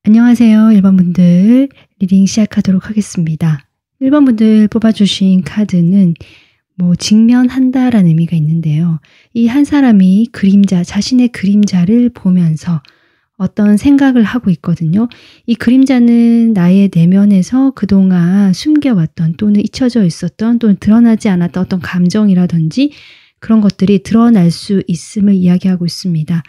안녕하세요. 1번 분들 리딩 시작하도록 하겠습니다. 1번 분들 뽑아주신 카드는 직면한다라는 의미가 있는데요. 이 한 사람이 자신의 그림자를 보면서 어떤 생각을 하고 있거든요. 이 그림자는 나의 내면에서 그동안 숨겨왔던 또는 잊혀져 있었던 또는 드러나지 않았던 어떤 감정이라든지 그런 것들이 드러날 수 있음을 이야기하고 있습니다.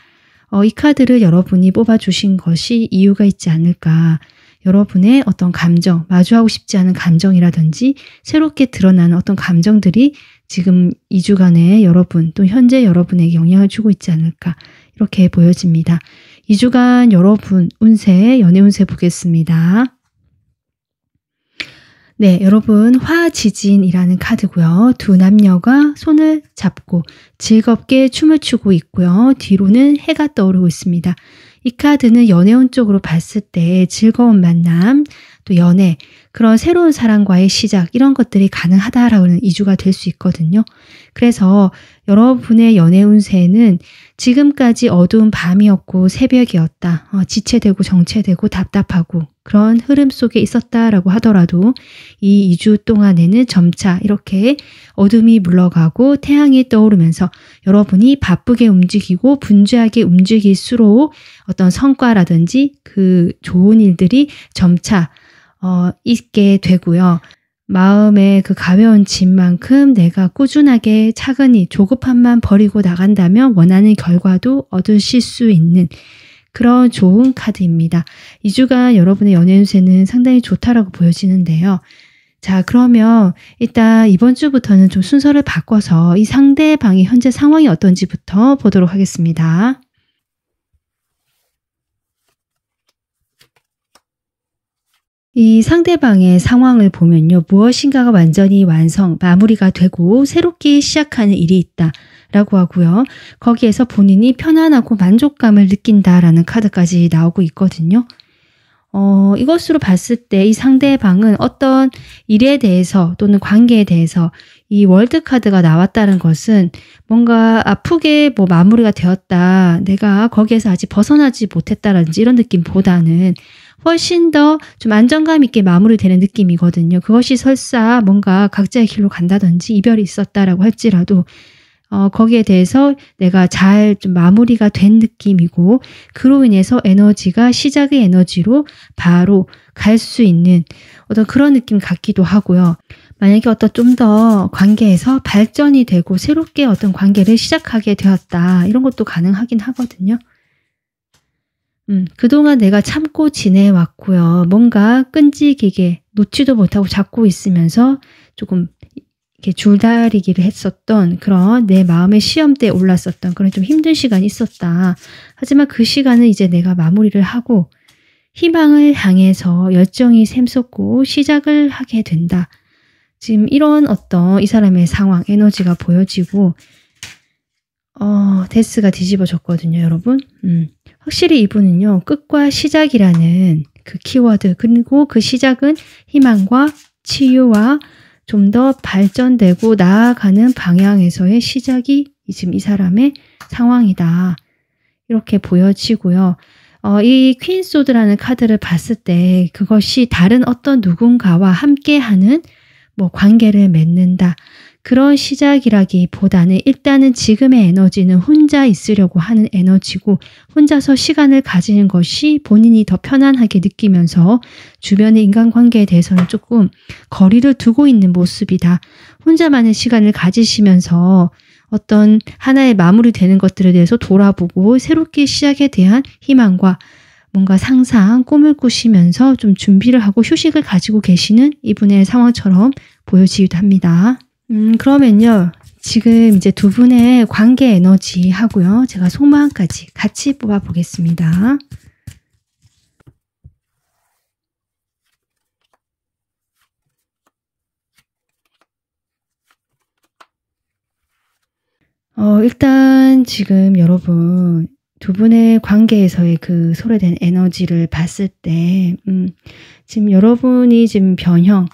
이 카드를 여러분이 뽑아주신 것이 이유가 있지 않을까. 여러분의 어떤 감정, 마주하고 싶지 않은 감정이라든지 새롭게 드러나는 어떤 감정들이 지금 2주간의 여러분 또 현재 여러분에게 영향을 주고 있지 않을까. 이렇게 보여집니다. 2주간 여러분 운세, 연애 운세 보겠습니다. 네, 여러분 화지진이라는 카드고요. 두 남녀가 손을 잡고 즐겁게 춤을 추고 있고요. 뒤로는 해가 떠오르고 있습니다. 이 카드는 연애운 쪽으로 봤을 때 즐거운 만남, 또 연애, 그런 새로운 사랑과의 시작 이런 것들이 가능하다라는 2주가 될 수 있거든요. 그래서 여러분의 연애 운세는 지금까지 어두운 밤이었고 새벽이었다. 지체되고 정체되고 답답하고 그런 흐름 속에 있었다라고 하더라도 이 2주 동안에는 점차 이렇게 어둠이 물러가고 태양이 떠오르면서 여러분이 바쁘게 움직이고 분주하게 움직일수록 어떤 성과라든지 그 좋은 일들이 점차 있게 되고요. 마음의 그 가벼운 짐만큼 내가 꾸준하게 차근히 조급함만 버리고 나간다면 원하는 결과도 얻으실 수 있는 그런 좋은 카드입니다. 2주간 여러분의 연애 운세는 상당히 좋다라고 보여지는데요. 자, 그러면 일단 이번 주부터는 좀 순서를 바꿔서 이 상대방의 현재 상황이 어떤지부터 보도록 하겠습니다. 이 상대방의 상황을 보면요. 무엇인가가 완전히 마무리가 되고 새롭게 시작하는 일이 있다 라고 하고요. 거기에서 본인이 편안하고 만족감을 느낀다라는 카드까지 나오고 있거든요. 이것으로 봤을 때 이 상대방은 어떤 일에 대해서 또는 관계에 대해서 이 월드 카드가 나왔다는 것은 뭔가 아프게 마무리가 되었다. 내가 거기에서 아직 벗어나지 못했다라든지 이런 느낌보다는 훨씬 더 좀 안정감 있게 마무리되는 느낌이거든요. 그것이 설사 뭔가 각자의 길로 간다든지 이별이 있었다라고 할지라도 거기에 대해서 내가 잘 좀 마무리가 된 느낌이고 그로 인해서 에너지가 시작의 에너지로 바로 갈 수 있는 어떤 그런 느낌 같기도 하고요. 만약에 어떤 좀 더 관계에서 발전이 되고 새롭게 어떤 관계를 시작하게 되었다. 이런 것도 가능하긴 하거든요. 그동안 내가 참고 지내왔고요. 뭔가 끈질기게 놓지도 못하고 잡고 있으면서 조금 이렇게 줄다리기를 했었던 그런 내 마음의 시험대에 올랐었던 그런 좀 힘든 시간이 있었다. 하지만 그 시간은 이제 내가 마무리를 하고 희망을 향해서 열정이 샘솟고 시작을 하게 된다. 지금 이런 어떤 이 사람의 상황, 에너지가 보여지고 데스가 뒤집어졌거든요, 여러분. 확실히 이분은요, 끝과 시작이라는 그 키워드, 그리고 그 시작은 희망과 치유와 좀 더 발전되고 나아가는 방향에서의 시작이 지금 이 사람의 상황이다. 이렇게 보여지고요. 이 퀸 소드라는 카드를 봤을 때 그것이 다른 어떤 누군가와 함께하는 관계를 맺는다. 그런 시작이라기보다는 일단은 지금의 에너지는 혼자 있으려고 하는 에너지고 혼자서 시간을 가지는 것이 본인이 더 편안하게 느끼면서 주변의 인간관계에 대해서는 조금 거리를 두고 있는 모습이다. 혼자만의 시간을 가지시면서 어떤 하나의 마무리되는 것들에 대해서 돌아보고 새롭게 시작에 대한 희망과 뭔가 상상, 꿈을 꾸시면서 좀 준비를 하고 휴식을 가지고 계시는 이분의 상황처럼 보여지기도 합니다. 그러면요. 지금 이제 두 분의 관계 에너지 하고요. 제가 속마음까지 같이 뽑아 보겠습니다. 일단 지금 여러분 두 분의 관계에서의 그 소외된 에너지를 봤을 때 지금 여러분이 지금 변형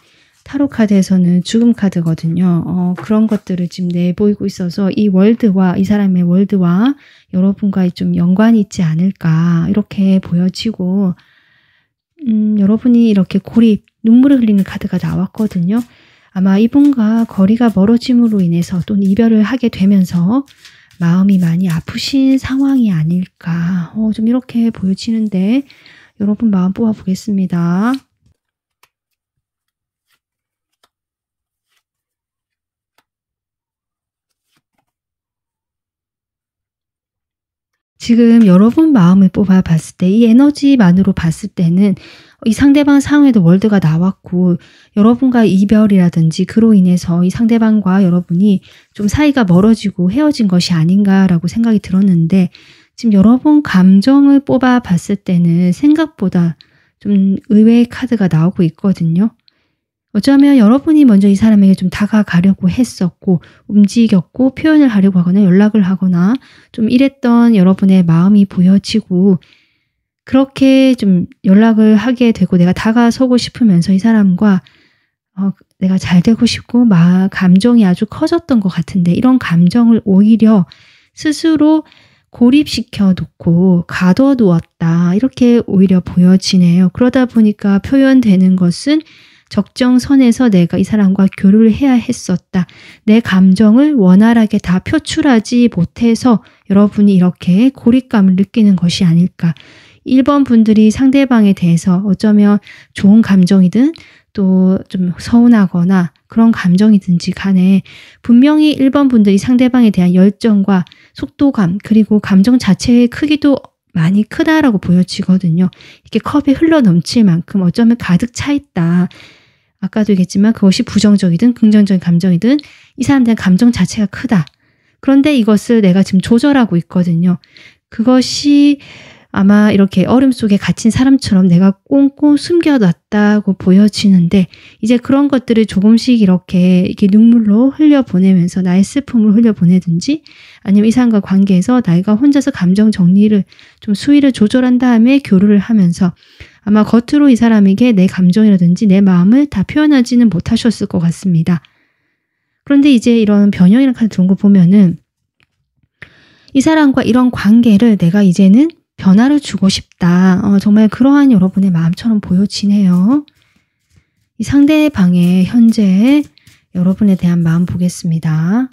타로 카드에서는 죽음 카드거든요. 그런 것들을 지금 내보이고 있어서 이 월드와 이 사람의 월드와 여러분과 좀 연관이 있지 않을까 이렇게 보여지고 여러분이 이렇게 고립, 눈물을 흘리는 카드가 나왔거든요. 아마 이분과 거리가 멀어짐으로 인해서 또는 이별을 하게 되면서 마음이 많이 아프신 상황이 아닐까 좀 이렇게 보여지는데 여러분 마음 뽑아보겠습니다. 지금 여러분 마음을 뽑아봤을 때 이 에너지만으로 봤을 때는 이 상대방 상황에도 월드가 나왔고 여러분과 이별이라든지 그로 인해서 이 상대방과 여러분이 좀 사이가 멀어지고 헤어진 것이 아닌가라고 생각이 들었는데 지금 여러분 감정을 뽑아봤을 때는 생각보다 좀 의외의 카드가 나오고 있거든요. 어쩌면 여러분이 먼저 이 사람에게 좀 다가가려고 했었고 움직였고 표현을 하려고 하거나 연락을 하거나 좀 이랬던 여러분의 마음이 보여지고 그렇게 좀 연락을 하게 되고 내가 다가서고 싶으면서 이 사람과 내가 잘 되고 싶고 감정이 아주 커졌던 것 같은데 이런 감정을 오히려 스스로 고립시켜 놓고 가둬두었다 이렇게 오히려 보여지네요. 그러다 보니까 표현되는 것은 적정선에서 내가 이 사람과 교류를 해야 했었다. 내 감정을 원활하게 다 표출하지 못해서 여러분이 이렇게 고립감을 느끼는 것이 아닐까. 1번 분들이 상대방에 대해서 어쩌면 좋은 감정이든 또 좀 서운하거나 그런 감정이든지 간에 분명히 1번 분들이 상대방에 대한 열정과 속도감 그리고 감정 자체의 크기도 많이 크다라고 보여지거든요. 이렇게 컵이 흘러 넘칠 만큼 어쩌면 가득 차 있다. 아까도 얘기했지만 그것이 부정적이든 긍정적인 감정이든 이 사람들은 감정 자체가 크다. 그런데 이것을 내가 지금 조절하고 있거든요. 그것이 아마 이렇게 얼음 속에 갇힌 사람처럼 내가 꽁꽁 숨겨놨다고 보여지는데 이제 그런 것들을 조금씩 이렇게 눈물로 흘려보내면서 나의 슬픔을 흘려보내든지 아니면 이 사람과 관계에서 내가 혼자서 감정 정리를 좀 수위를 조절한 다음에 교류를 하면서 아마 겉으로 이 사람에게 내 감정이라든지 내 마음을 다 표현하지는 못하셨을 것 같습니다. 그런데 이제 이런 변형이라는 카드 들어온 거 보면은 이 사람과 이런 관계를 내가 이제는 변화를 주고 싶다. 정말 그러한 여러분의 마음처럼 보여지네요. 이 상대방의 현재 여러분에 대한 마음 보겠습니다.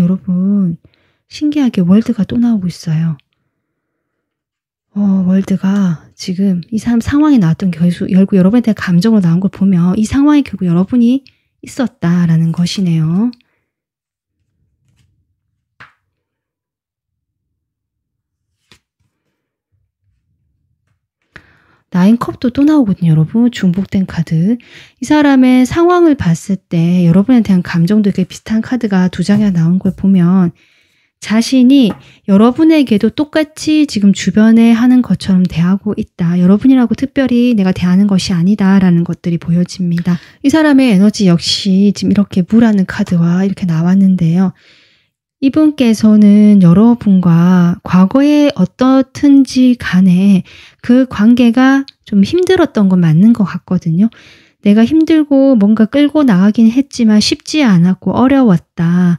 여러분 신기하게 월드가 또 나오고 있어요. 월드가 지금 이 사람 상황에 나왔던 결국 여러분에 대한 감정으로 나온 걸 보면 이 상황에 결국 여러분이 있었다라는 것이네요. 나인컵도 또 나오거든요, 여러분. 중복된 카드. 이 사람의 상황을 봤을 때 여러분에 대한 감정도 이렇게 비슷한 카드가 두 장이나 나온 걸 보면 자신이 여러분에게도 똑같이 지금 주변에 하는 것처럼 대하고 있다. 여러분이라고 특별히 내가 대하는 것이 아니다라는 것들이 보여집니다. 이 사람의 에너지 역시 지금 이렇게 무라는 카드와 이렇게 나왔는데요. 이분께서는 여러분과 과거에 어떻든지 간에 그 관계가 좀 힘들었던 건 맞는 것 같거든요. 내가 힘들고 뭔가 끌고 나가긴 했지만 쉽지 않았고 어려웠다.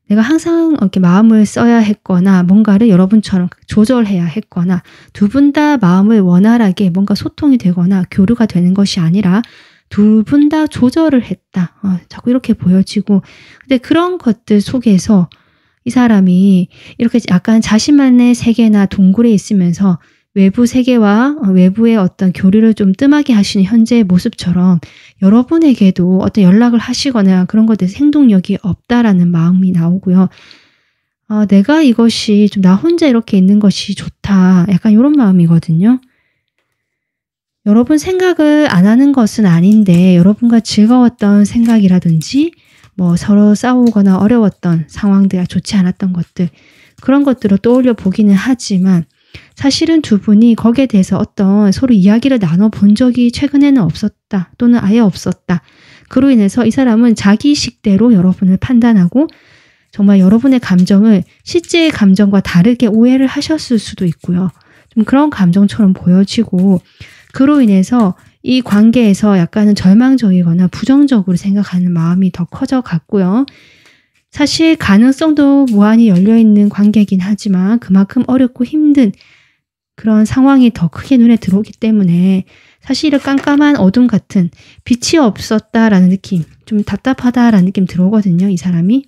내가 항상 이렇게 마음을 써야 했거나 뭔가를 여러분처럼 조절해야 했거나 두 분 다 마음을 원활하게 뭔가 소통이 되거나 교류가 되는 것이 아니라 두 분 다 조절을 했다. 자꾸 이렇게 보여지고 근데 그런 것들 속에서 이 사람이 이렇게 약간 자신만의 세계나 동굴에 있으면서 외부 세계와 외부의 어떤 교류를 좀 뜸하게 하시는 현재의 모습처럼 여러분에게도 어떤 연락을 하시거나 그런 것에 대해서 행동력이 없다라는 마음이 나오고요. 내가 이것이 좀 나 혼자 이렇게 있는 것이 좋다. 약간 이런 마음이거든요. 여러분 생각을 안 하는 것은 아닌데 여러분과 즐거웠던 생각이라든지 뭐 서로 싸우거나 어려웠던 상황들, 좋지 않았던 것들 그런 것들을 떠올려 보기는 하지만 사실은 두 분이 거기에 대해서 어떤 서로 이야기를 나눠본 적이 최근에는 없었다 또는 아예 없었다. 그로 인해서 이 사람은 자기 식대로 여러분을 판단하고 정말 여러분의 감정을 실제의 감정과 다르게 오해를 하셨을 수도 있고요. 좀 그런 감정처럼 보여지고 그로 인해서 이 관계에서 약간은 절망적이거나 부정적으로 생각하는 마음이 더 커져 갔고요. 사실 가능성도 무한히 열려있는 관계이긴 하지만 그만큼 어렵고 힘든 그런 상황이 더 크게 눈에 들어오기 때문에 사실 깜깜한 어둠 같은 빛이 없었다라는 느낌, 좀 답답하다라는 느낌 들어오거든요, 이 사람이.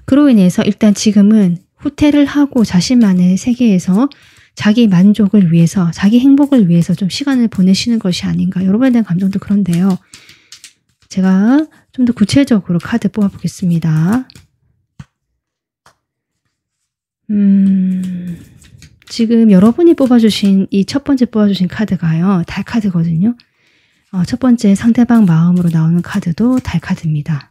그로 인해서 일단 지금은 후퇴를 하고 자신만의 세계에서 자기 만족을 위해서, 자기 행복을 위해서 좀 시간을 보내시는 것이 아닌가. 여러분에 대한 감정도 그런데요. 제가 좀 더 구체적으로 카드 뽑아보겠습니다. 지금 여러분이 뽑아주신 이 첫 번째 뽑아주신 카드가요. 달 카드거든요. 첫 번째 상대방 마음으로 나오는 카드도 달 카드입니다.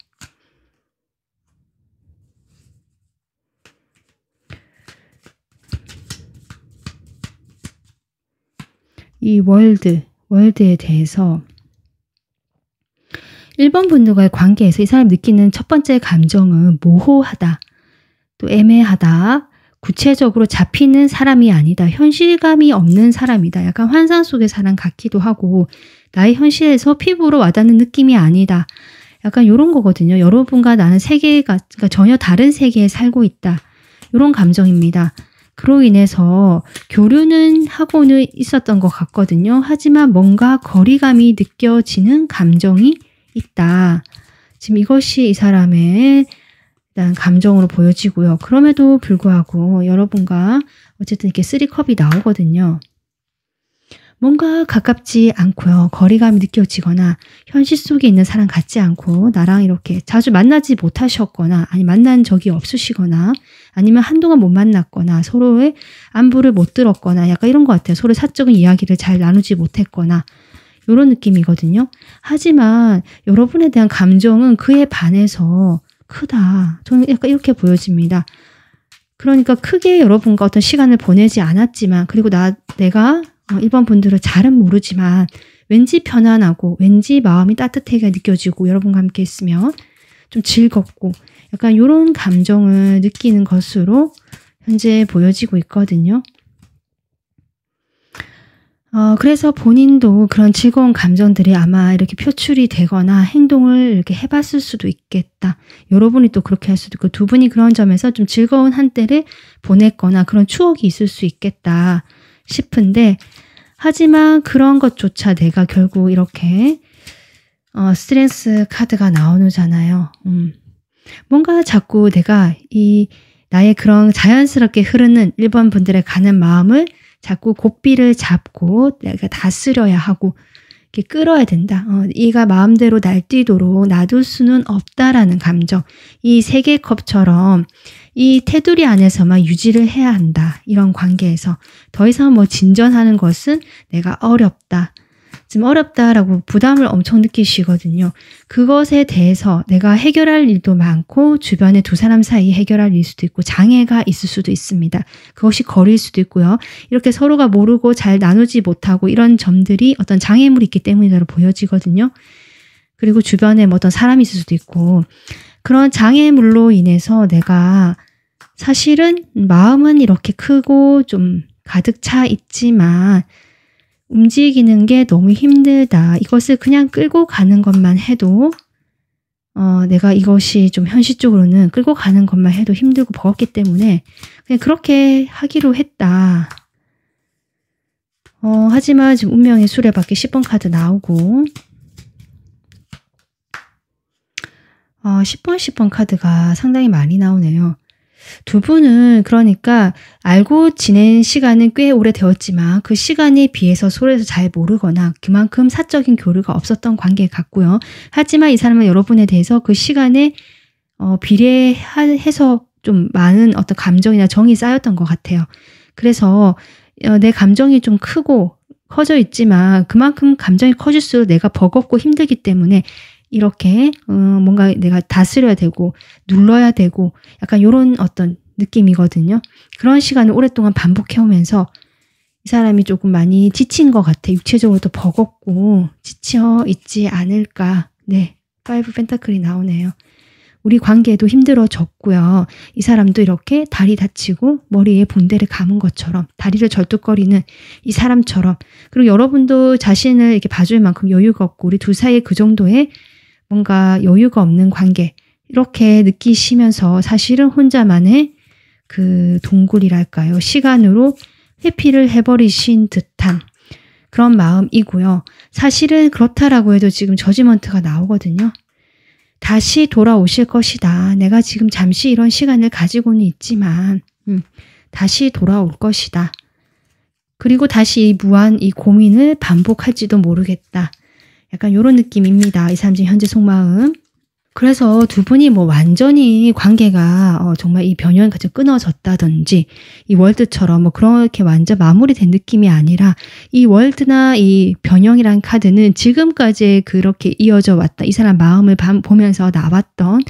이 월드에 대해서 1번 분들과의 관계에서 이 사람이 느끼는 첫 번째 감정은 모호하다, 또 애매하다, 구체적으로 잡히는 사람이 아니다, 현실감이 없는 사람이다, 약간 환상 속의 사람 같기도 하고 나의 현실에서 피부로 와닿는 느낌이 아니다, 약간 이런 거거든요. 여러분과 나는 세계가 그러니까 전혀 다른 세계에 살고 있다, 이런 감정입니다. 그로 인해서 교류는 하고는 있었던 것 같거든요. 하지만 뭔가 거리감이 느껴지는 감정이 있다. 지금 이것이 이 사람의 일단 감정으로 보여지고요. 그럼에도 불구하고 여러분과 어쨌든 이렇게 3컵이 나오거든요. 뭔가 가깝지 않고요. 거리감이 느껴지거나 현실 속에 있는 사람 같지 않고 나랑 이렇게 자주 만나지 못하셨거나 아니 만난 적이 없으시거나 아니면 한동안 못 만났거나 서로의 안부를 못 들었거나 약간 이런 것 같아요. 서로 사적인 이야기를 잘 나누지 못했거나 이런 느낌이거든요. 하지만 여러분에 대한 감정은 그에 반해서 크다. 저는 약간 이렇게 보여집니다. 그러니까 크게 여러분과 어떤 시간을 보내지 않았지만 그리고 내가 1번 분들은 잘은 모르지만 왠지 편안하고 왠지 마음이 따뜻하게 느껴지고 여러분과 함께 있으면 좀 즐겁고 약간 이런 감정을 느끼는 것으로 현재 보여지고 있거든요. 그래서 본인도 그런 즐거운 감정들이 아마 이렇게 표출이 되거나 행동을 이렇게 해봤을 수도 있겠다. 여러분이 또 그렇게 할 수도 있고 두 분이 그런 점에서 좀 즐거운 한때를 보냈거나 그런 추억이 있을 수 있겠다 싶은데 하지만 그런 것조차 내가 결국 이렇게 스트렝스 카드가 나오잖아요. 뭔가 자꾸 내가 나의 그런 자연스럽게 흐르는 1번 분들의 가는 마음을 자꾸 고삐를 잡고 내가 다스려야 하고 이렇게 끌어야 된다. 이가 마음대로 날뛰도록 놔둘 수는 없다라는 감정. 이 3개의 컵처럼 이 테두리 안에서만 유지를 해야 한다. 이런 관계에서 더 이상 뭐 진전하는 것은 내가 어렵다. 지금 어렵다라고 부담을 엄청 느끼시거든요. 그것에 대해서 내가 해결할 일도 많고 주변에 두 사람 사이에 해결할 일 수도 있고 장애가 있을 수도 있습니다. 그것이 거리일 수도 있고요. 이렇게 서로가 모르고 잘 나누지 못하고 이런 점들이 어떤 장애물이 있기 때문이라고 보여지거든요. 그리고 주변에 뭐 어떤 사람이 있을 수도 있고 그런 장애물로 인해서 내가 사실은 마음은 이렇게 크고 좀 가득 차 있지만 움직이는 게 너무 힘들다. 이것을 그냥 끌고 가는 것만 해도 내가 이것이 좀 현실적으로는 끌고 가는 것만 해도 힘들고 버겁기 때문에 그냥 그렇게 하기로 했다. 하지만 지금 운명의 수레바퀴 10번 카드 나오고 10번 카드가 상당히 많이 나오네요. 두 분은 그러니까 알고 지낸 시간은 꽤 오래되었지만 그 시간에 비해서 서로에서 잘 모르거나 그만큼 사적인 교류가 없었던 관계 같고요. 하지만 이 사람은 여러분에 대해서 그 시간에 비례해서 좀 많은 어떤 감정이나 정이 쌓였던 것 같아요. 그래서 내 감정이 좀 크고 커져 있지만 그만큼 감정이 커질수록 내가 버겁고 힘들기 때문에 이렇게 뭔가 내가 다스려야 되고 눌러야 되고 약간 이런 어떤 느낌이거든요. 그런 시간을 오랫동안 반복해오면서 이 사람이 조금 많이 지친 것 같아. 육체적으로도 버겁고 지쳐 있지 않을까. 네, 5 펜타클이 나오네요. 우리 관계도 힘들어졌고요. 이 사람도 이렇게 다리 다치고 머리에 붕대를 감은 것처럼 다리를 절뚝거리는 이 사람처럼 그리고 여러분도 자신을 이렇게 봐줄 만큼 여유가 없고 우리 둘 사이에 그 정도의 뭔가 여유가 없는 관계 이렇게 느끼시면서 사실은 혼자만의 그 동굴이랄까요. 시간으로 회피를 해버리신 듯한 그런 마음이고요. 사실은 그렇다라고 해도 지금 저지먼트가 나오거든요. 다시 돌아오실 것이다. 내가 지금 잠시 이런 시간을 가지고는 있지만 다시 돌아올 것이다. 그리고 다시 이 무한 이 고민을 반복할지도 모르겠다. 약간 이런 느낌입니다. 이 사람 지금 현재 속마음. 그래서 두 분이 뭐 완전히 관계가 정말 이 변형이 같이 끊어졌다든지 이 월드처럼 뭐 그렇게 완전 마무리된 느낌이 아니라 이 월드나 이 변형이라는 카드는 지금까지 그렇게 이어져 왔다. 이 사람 마음을 보면서 나왔던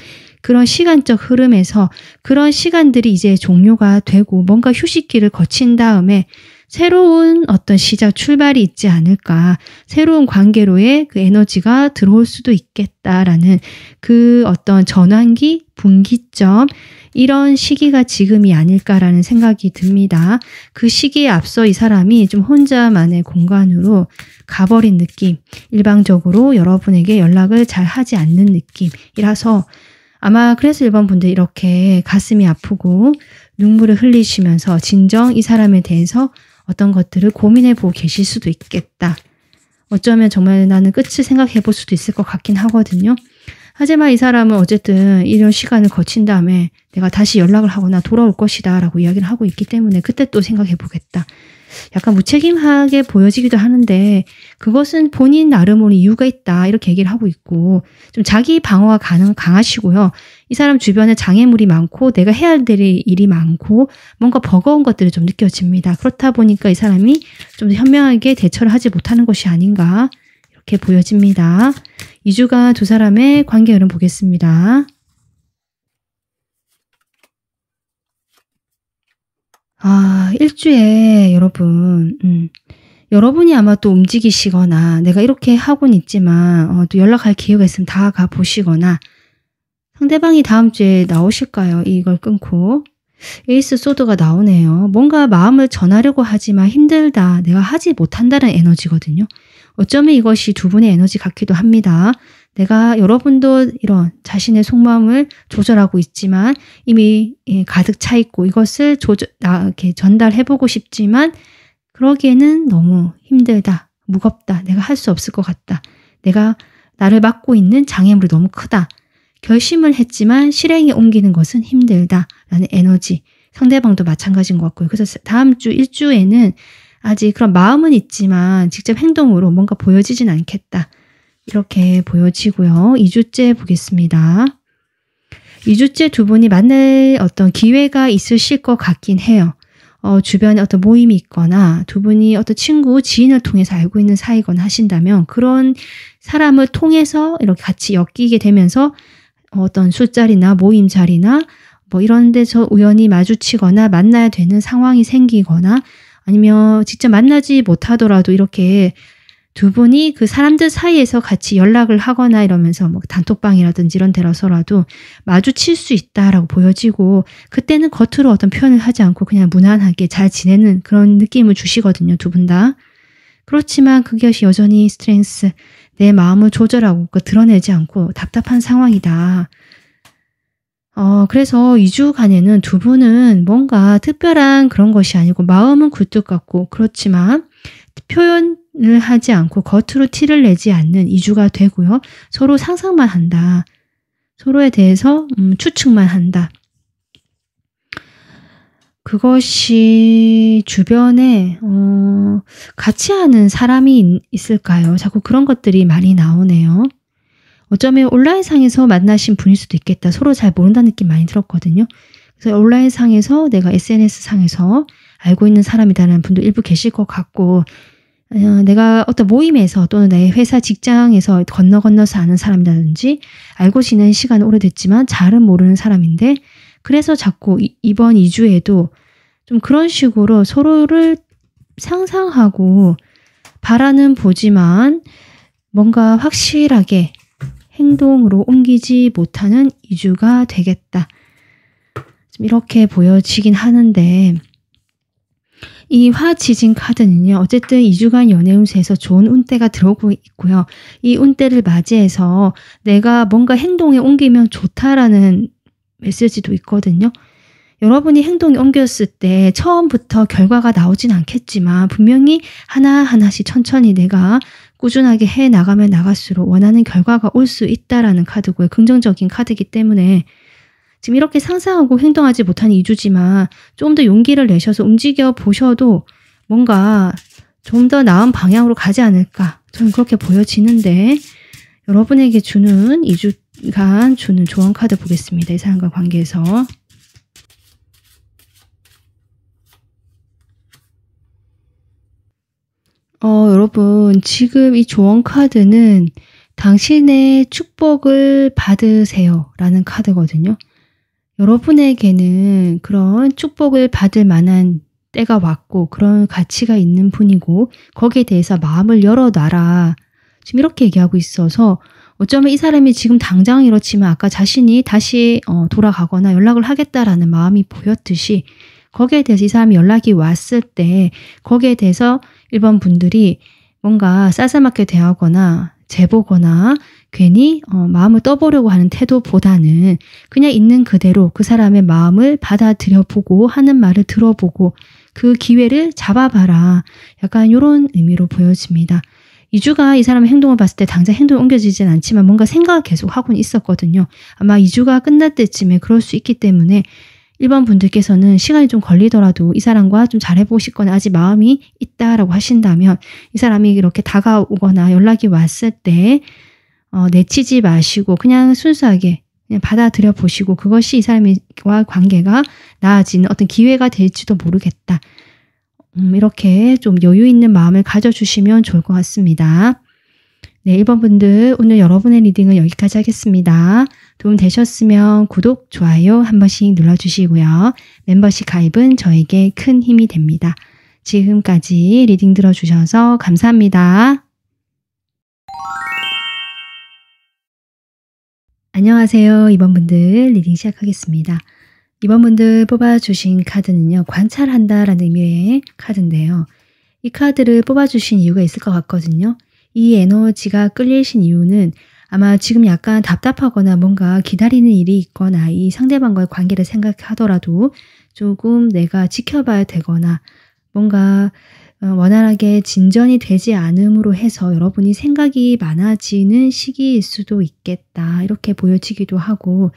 그런 시간적 흐름에서 그런 시간들이 이제 종료가 되고 뭔가 휴식기를 거친 다음에 새로운 어떤 시작, 출발이 있지 않을까. 새로운 관계로의 그 에너지가 들어올 수도 있겠다라는 그 어떤 전환기, 분기점, 이런 시기가 지금이 아닐까라는 생각이 듭니다. 그 시기에 앞서 이 사람이 좀 혼자만의 공간으로 가버린 느낌, 일방적으로 여러분에게 연락을 잘 하지 않는 느낌이라서 아마 그래서 일반 분들 이렇게 가슴이 아프고 눈물을 흘리시면서 진정 이 사람에 대해서 어떤 것들을 고민해 보고 계실 수도 있겠다. 어쩌면 정말 나는 끝을 생각해 볼 수도 있을 것 같긴 하거든요. 하지만 이 사람은 어쨌든 이런 시간을 거친 다음에 내가 다시 연락을 하거나 돌아올 것이다 라고 이야기를 하고 있기 때문에 그때 또 생각해 보겠다. 약간 무책임하게 보여지기도 하는데 그것은 본인 나름으로 이유가 있다 이렇게 얘기를 하고 있고 좀 자기 방어가 강하시고요. 이 사람 주변에 장애물이 많고 내가 해야 될 일이 많고 뭔가 버거운 것들이 좀 느껴집니다. 그렇다 보니까 이 사람이 좀 더 현명하게 대처를 하지 못하는 것이 아닌가 이렇게 보여집니다. 2주간 두 사람의 관계 흐름 보겠습니다. 일주에 여러분, 여러분이 아마 또 움직이시거나 내가 이렇게 하고는 있지만 또 연락할 기회가 있으면 다가 보시거나 상대방이 다음 주에 나오실까요? 이걸 끊고. 에이스 소드가 나오네요. 뭔가 마음을 전하려고 하지만 힘들다. 내가 하지 못한다는 에너지거든요. 어쩌면 이것이 두 분의 에너지 같기도 합니다. 내가 여러분도 이런 자신의 속마음을 조절하고 있지만 이미 가득 차 있고 이것을 이렇게 전달해보고 싶지만 그러기에는 너무 힘들다. 무겁다. 내가 할 수 없을 것 같다. 내가 나를 막고 있는 장애물이 너무 크다. 결심을 했지만 실행에 옮기는 것은 힘들다. 라는 에너지. 상대방도 마찬가지인 것 같고요. 그래서 다음 주 1주에는 아직 그런 마음은 있지만 직접 행동으로 뭔가 보여지진 않겠다. 이렇게 보여지고요. 2주째 보겠습니다. 2주째 두 분이 만날 어떤 기회가 있으실 것 같긴 해요. 주변에 어떤 모임이 있거나 두 분이 어떤 친구, 지인을 통해서 알고 있는 사이거나 하신다면 그런 사람을 통해서 이렇게 같이 엮이게 되면서 어떤 술자리나 모임 자리나 뭐 이런 데서 우연히 마주치거나 만나야 되는 상황이 생기거나 아니면 직접 만나지 못하더라도 이렇게 두 분이 그 사람들 사이에서 같이 연락을 하거나 이러면서 뭐 단톡방이라든지 이런 데라서라도 마주칠 수 있다라고 보여지고 그때는 겉으로 어떤 표현을 하지 않고 그냥 무난하게 잘 지내는 그런 느낌을 주시거든요. 두 분 다. 그렇지만 그것이 여전히 스트렝스, 내 마음을 조절하고 드러내지 않고 답답한 상황이다. 그래서 2주간에는 두 분은 뭔가 특별한 그런 것이 아니고 마음은 굴뚝 같고 그렇지만 표현을 하지 않고 겉으로 티를 내지 않는 2주가 되고요. 서로 상상만 한다. 서로에 대해서 추측만 한다. 그것이 주변에 같이 하는 사람이 있을까요? 자꾸 그런 것들이 많이 나오네요. 어쩌면 온라인상에서 만나신 분일 수도 있겠다. 서로 잘 모른다는 느낌 많이 들었거든요. 그래서 온라인상에서 내가 SNS상에서 알고 있는 사람이라는 분도 일부 계실 것 같고 내가 어떤 모임에서 또는 내 회사 직장에서 건너서 아는 사람이라든지 알고 지낸 시간은 오래됐지만 잘은 모르는 사람인데 그래서 자꾸 이번 2주에도 좀 그런 식으로 서로를 상상하고 바라는 보지만 뭔가 확실하게 행동으로 옮기지 못하는 2주가 되겠다. 좀 이렇게 보여지긴 하는데 이 화지진 카드는요. 어쨌든 2주간 연애운세에서 좋은 운대가 들어오고 있고요. 이 운대를 맞이해서 내가 뭔가 행동에 옮기면 좋다라는 메시지도 있거든요. 여러분이 행동에 옮겼을 때 처음부터 결과가 나오진 않겠지만 분명히 하나하나씩 천천히 내가 꾸준하게 해 나가면 나갈수록 원하는 결과가 올 수 있다라는 카드고요. 긍정적인 카드이기 때문에 지금 이렇게 상상하고 행동하지 못한 2주지만 좀 더 용기를 내셔서 움직여 보셔도 뭔가 좀 더 나은 방향으로 가지 않을까 저는 그렇게 보여지는데 여러분에게 주는 2주간 주는 조언 카드 보겠습니다. 이 사람과 관계에서. 여러분 지금 이 조언 카드는 당신의 축복을 받으세요 라는 카드거든요. 여러분에게는 그런 축복을 받을 만한 때가 왔고 그런 가치가 있는 분이고 거기에 대해서 마음을 열어놔라. 지금 이렇게 얘기하고 있어서 어쩌면 이 사람이 지금 당장은 이렇지만 아까 자신이 다시 돌아가거나 연락을 하겠다라는 마음이 보였듯이 거기에 대해서 이 사람이 연락이 왔을 때 거기에 대해서 1번 분들이 뭔가 쌀쌀맞게 대하거나 재보거나 괜히 마음을 떠보려고 하는 태도보다는 그냥 있는 그대로 그 사람의 마음을 받아들여 보고 하는 말을 들어보고 그 기회를 잡아봐라. 약간 이런 의미로 보여집니다. 2주가 이 사람의 행동을 봤을 때 당장 행동이 옮겨지진 않지만 뭔가 생각을 계속 하고는 있었거든요. 아마 2주가 끝날 때쯤에 그럴 수 있기 때문에 1번 분들께서는 시간이 좀 걸리더라도 이 사람과 좀 잘해보고 싶거나 아직 마음이 있다라고 하신다면 이 사람이 이렇게 다가오거나 연락이 왔을 때 내치지 마시고 그냥 순수하게 그냥 받아들여 보시고 그것이 이 사람과 관계가 나아지는 어떤 기회가 될지도 모르겠다. 이렇게 좀 여유 있는 마음을 가져주시면 좋을 것 같습니다. 네, 1번 분들 오늘 여러분의 리딩은 여기까지 하겠습니다. 도움 되셨으면 구독, 좋아요 한 번씩 눌러주시고요. 멤버십 가입은 저에게 큰 힘이 됩니다. 지금까지 리딩 들어주셔서 감사합니다. 안녕하세요. 2번 분들 리딩 시작하겠습니다. 2번 분들 뽑아주신 카드는요. 관찰한다라는 의미의 카드인데요. 이 카드를 뽑아주신 이유가 있을 것 같거든요. 이 에너지가 끌리신 이유는 아마 지금 약간 답답하거나 뭔가 기다리는 일이 있거나 이 상대방과의 관계를 생각하더라도 조금 내가 지켜봐야 되거나 뭔가 원활하게 진전이 되지 않음으로 해서 여러분이 생각이 많아지는 시기일 수도 있겠다. 이렇게 보여지기도 하고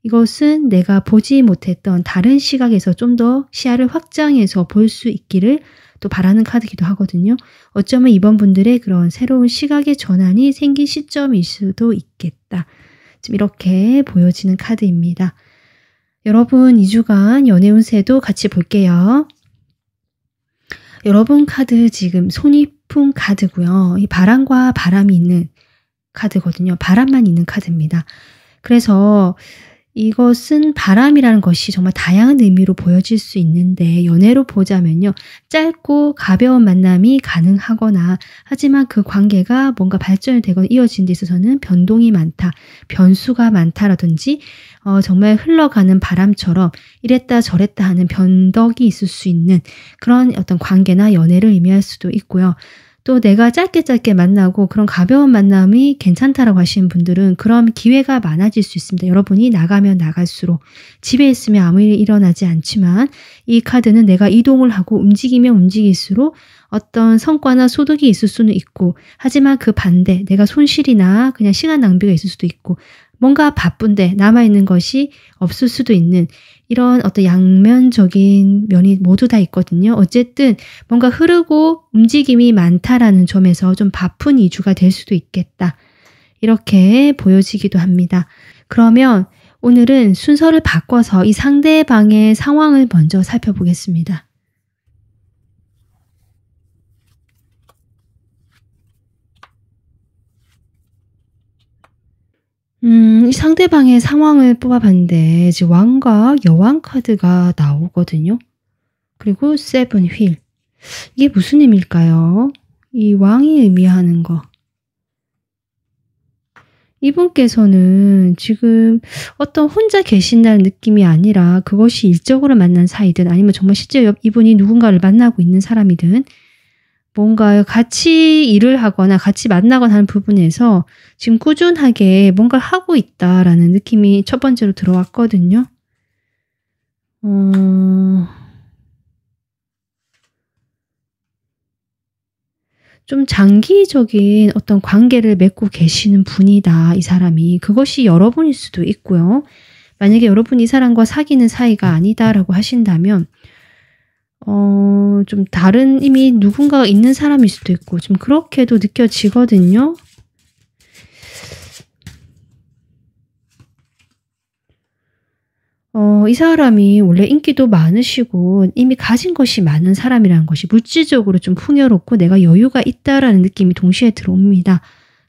이것은 내가 보지 못했던 다른 시각에서 좀 더 시야를 확장해서 볼 수 있기를 또 바라는 카드이기도 하거든요. 어쩌면 이번 분들의 그런 새로운 시각의 전환이 생긴 시점일 수도 있겠다. 지금 이렇게 보여지는 카드입니다. 여러분 2주간 연애운세도 같이 볼게요. 여러분 카드 지금 손이풍 카드고요. 이 바람과 바람이 있는 카드거든요. 바람만 있는 카드입니다. 그래서 이것은 바람이라는 것이 정말 다양한 의미로 보여질 수 있는데 연애로 보자면요. 짧고 가벼운 만남이 가능하거나 하지만 그 관계가 뭔가 발전이 되거나 이어진 데 있어서는 변동이 많다, 변수가 많다라든지 정말 흘러가는 바람처럼 이랬다 저랬다 하는 변덕이 있을 수 있는 그런 어떤 관계나 연애를 의미할 수도 있고요. 또 내가 짧게 만나고 그런 가벼운 만남이 괜찮다라고 하시는 분들은 그런 기회가 많아질 수 있습니다. 여러분이 나가면 나갈수록 집에 있으면 아무 일이 일어나지 않지만 이 카드는 내가 이동을 하고 움직이면 움직일수록 어떤 성과나 소득이 있을 수는 있고 하지만 그 반대 내가 손실이나 그냥 시간 낭비가 있을 수도 있고 뭔가 바쁜데 남아있는 것이 없을 수도 있는 이런 어떤 양면적인 면이 모두 다 있거든요. 어쨌든 뭔가 흐르고 움직임이 많다라는 점에서 좀 바쁜 2주가 될 수도 있겠다. 이렇게 보여지기도 합니다. 그러면 오늘은 순서를 바꿔서 이 상대방의 상황을 먼저 살펴보겠습니다. 이 상대방의 상황을 뽑아봤는데 지금 왕과 여왕 카드가 나오거든요. 그리고 세븐 휠. 이게 무슨 의미일까요? 이 왕이 의미하는 거. 이분께서는 지금 어떤 혼자 계신다는 느낌이 아니라 그것이 일적으로 만난 사이든 아니면 정말 실제 이분이 누군가를 만나고 있는 사람이든 뭔가 같이 일을 하거나 같이 만나거나 하는 부분에서 지금 꾸준하게 뭔가를 하고 있다라는 느낌이 첫 번째로 들어왔거든요. 좀 장기적인 어떤 관계를 맺고 계시는 분이다, 이 사람이. 그것이 여러분일 수도 있고요. 만약에 여러분이 이 사람과 사귀는 사이가 아니다라고 하신다면 좀 다른 이미 누군가가 있는 사람일 수도 있고 좀 그렇게도 느껴지거든요. 이 사람이 원래 인기도 많으시고 이미 가진 것이 많은 사람이라는 것이 물질적으로 좀 풍요롭고 내가 여유가 있다라는 느낌이 동시에 들어옵니다.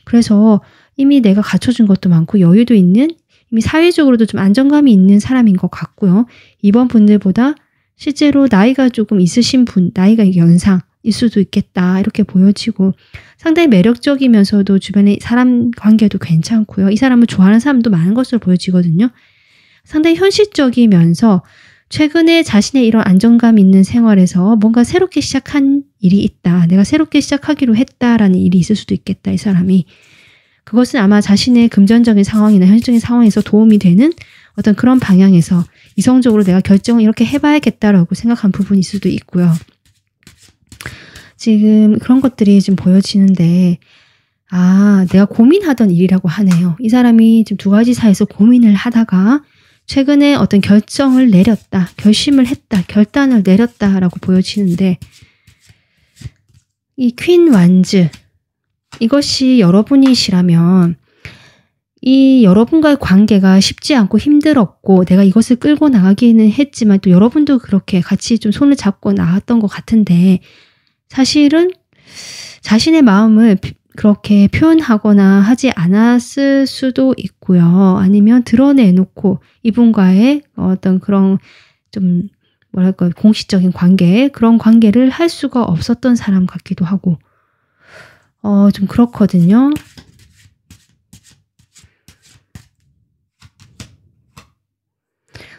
그래서 이미 내가 갖춰준 것도 많고 여유도 있는 이미 사회적으로도 좀 안정감이 있는 사람인 것 같고요. 이번 분들보다 실제로 나이가 조금 있으신 분, 나이가 연상일 수도 있겠다 이렇게 보여지고 상당히 매력적이면서도 주변에 사람 관계도 괜찮고요. 이 사람을 좋아하는 사람도 많은 것으로 보여지거든요. 상당히 현실적이면서 최근에 자신의 이런 안정감 있는 생활에서 뭔가 새롭게 시작한 일이 있다. 내가 새롭게 시작하기로 했다라는 일이 있을 수도 있겠다. 이 사람이. 그것은 아마 자신의 금전적인 상황이나 현실적인 상황에서 도움이 되는 어떤 그런 방향에서 이성적으로 내가 결정을 이렇게 해봐야겠다라고 생각한 부분일 수도 있고요. 지금 그런 것들이 좀 보여지는데 내가 고민하던 일이라고 하네요. 이 사람이 지금 두 가지 사이에서 고민을 하다가 최근에 어떤 결정을 내렸다, 결심을 했다, 결단을 내렸다라고 보여지는데 이 퀸 완즈 이것이 여러분이시라면 이 여러분과의 관계가 쉽지 않고 힘들었고 내가 이것을 끌고 나가기는 했지만 또 여러분도 그렇게 같이 좀 손을 잡고 나왔던 것 같은데 사실은 자신의 마음을 그렇게 표현하거나 하지 않았을 수도 있고요. 아니면 드러내놓고 이분과의 어떤 그런 좀 뭐랄까 공식적인 관계 그런 관계를 할 수가 없었던 사람 같기도 하고 좀 그렇거든요.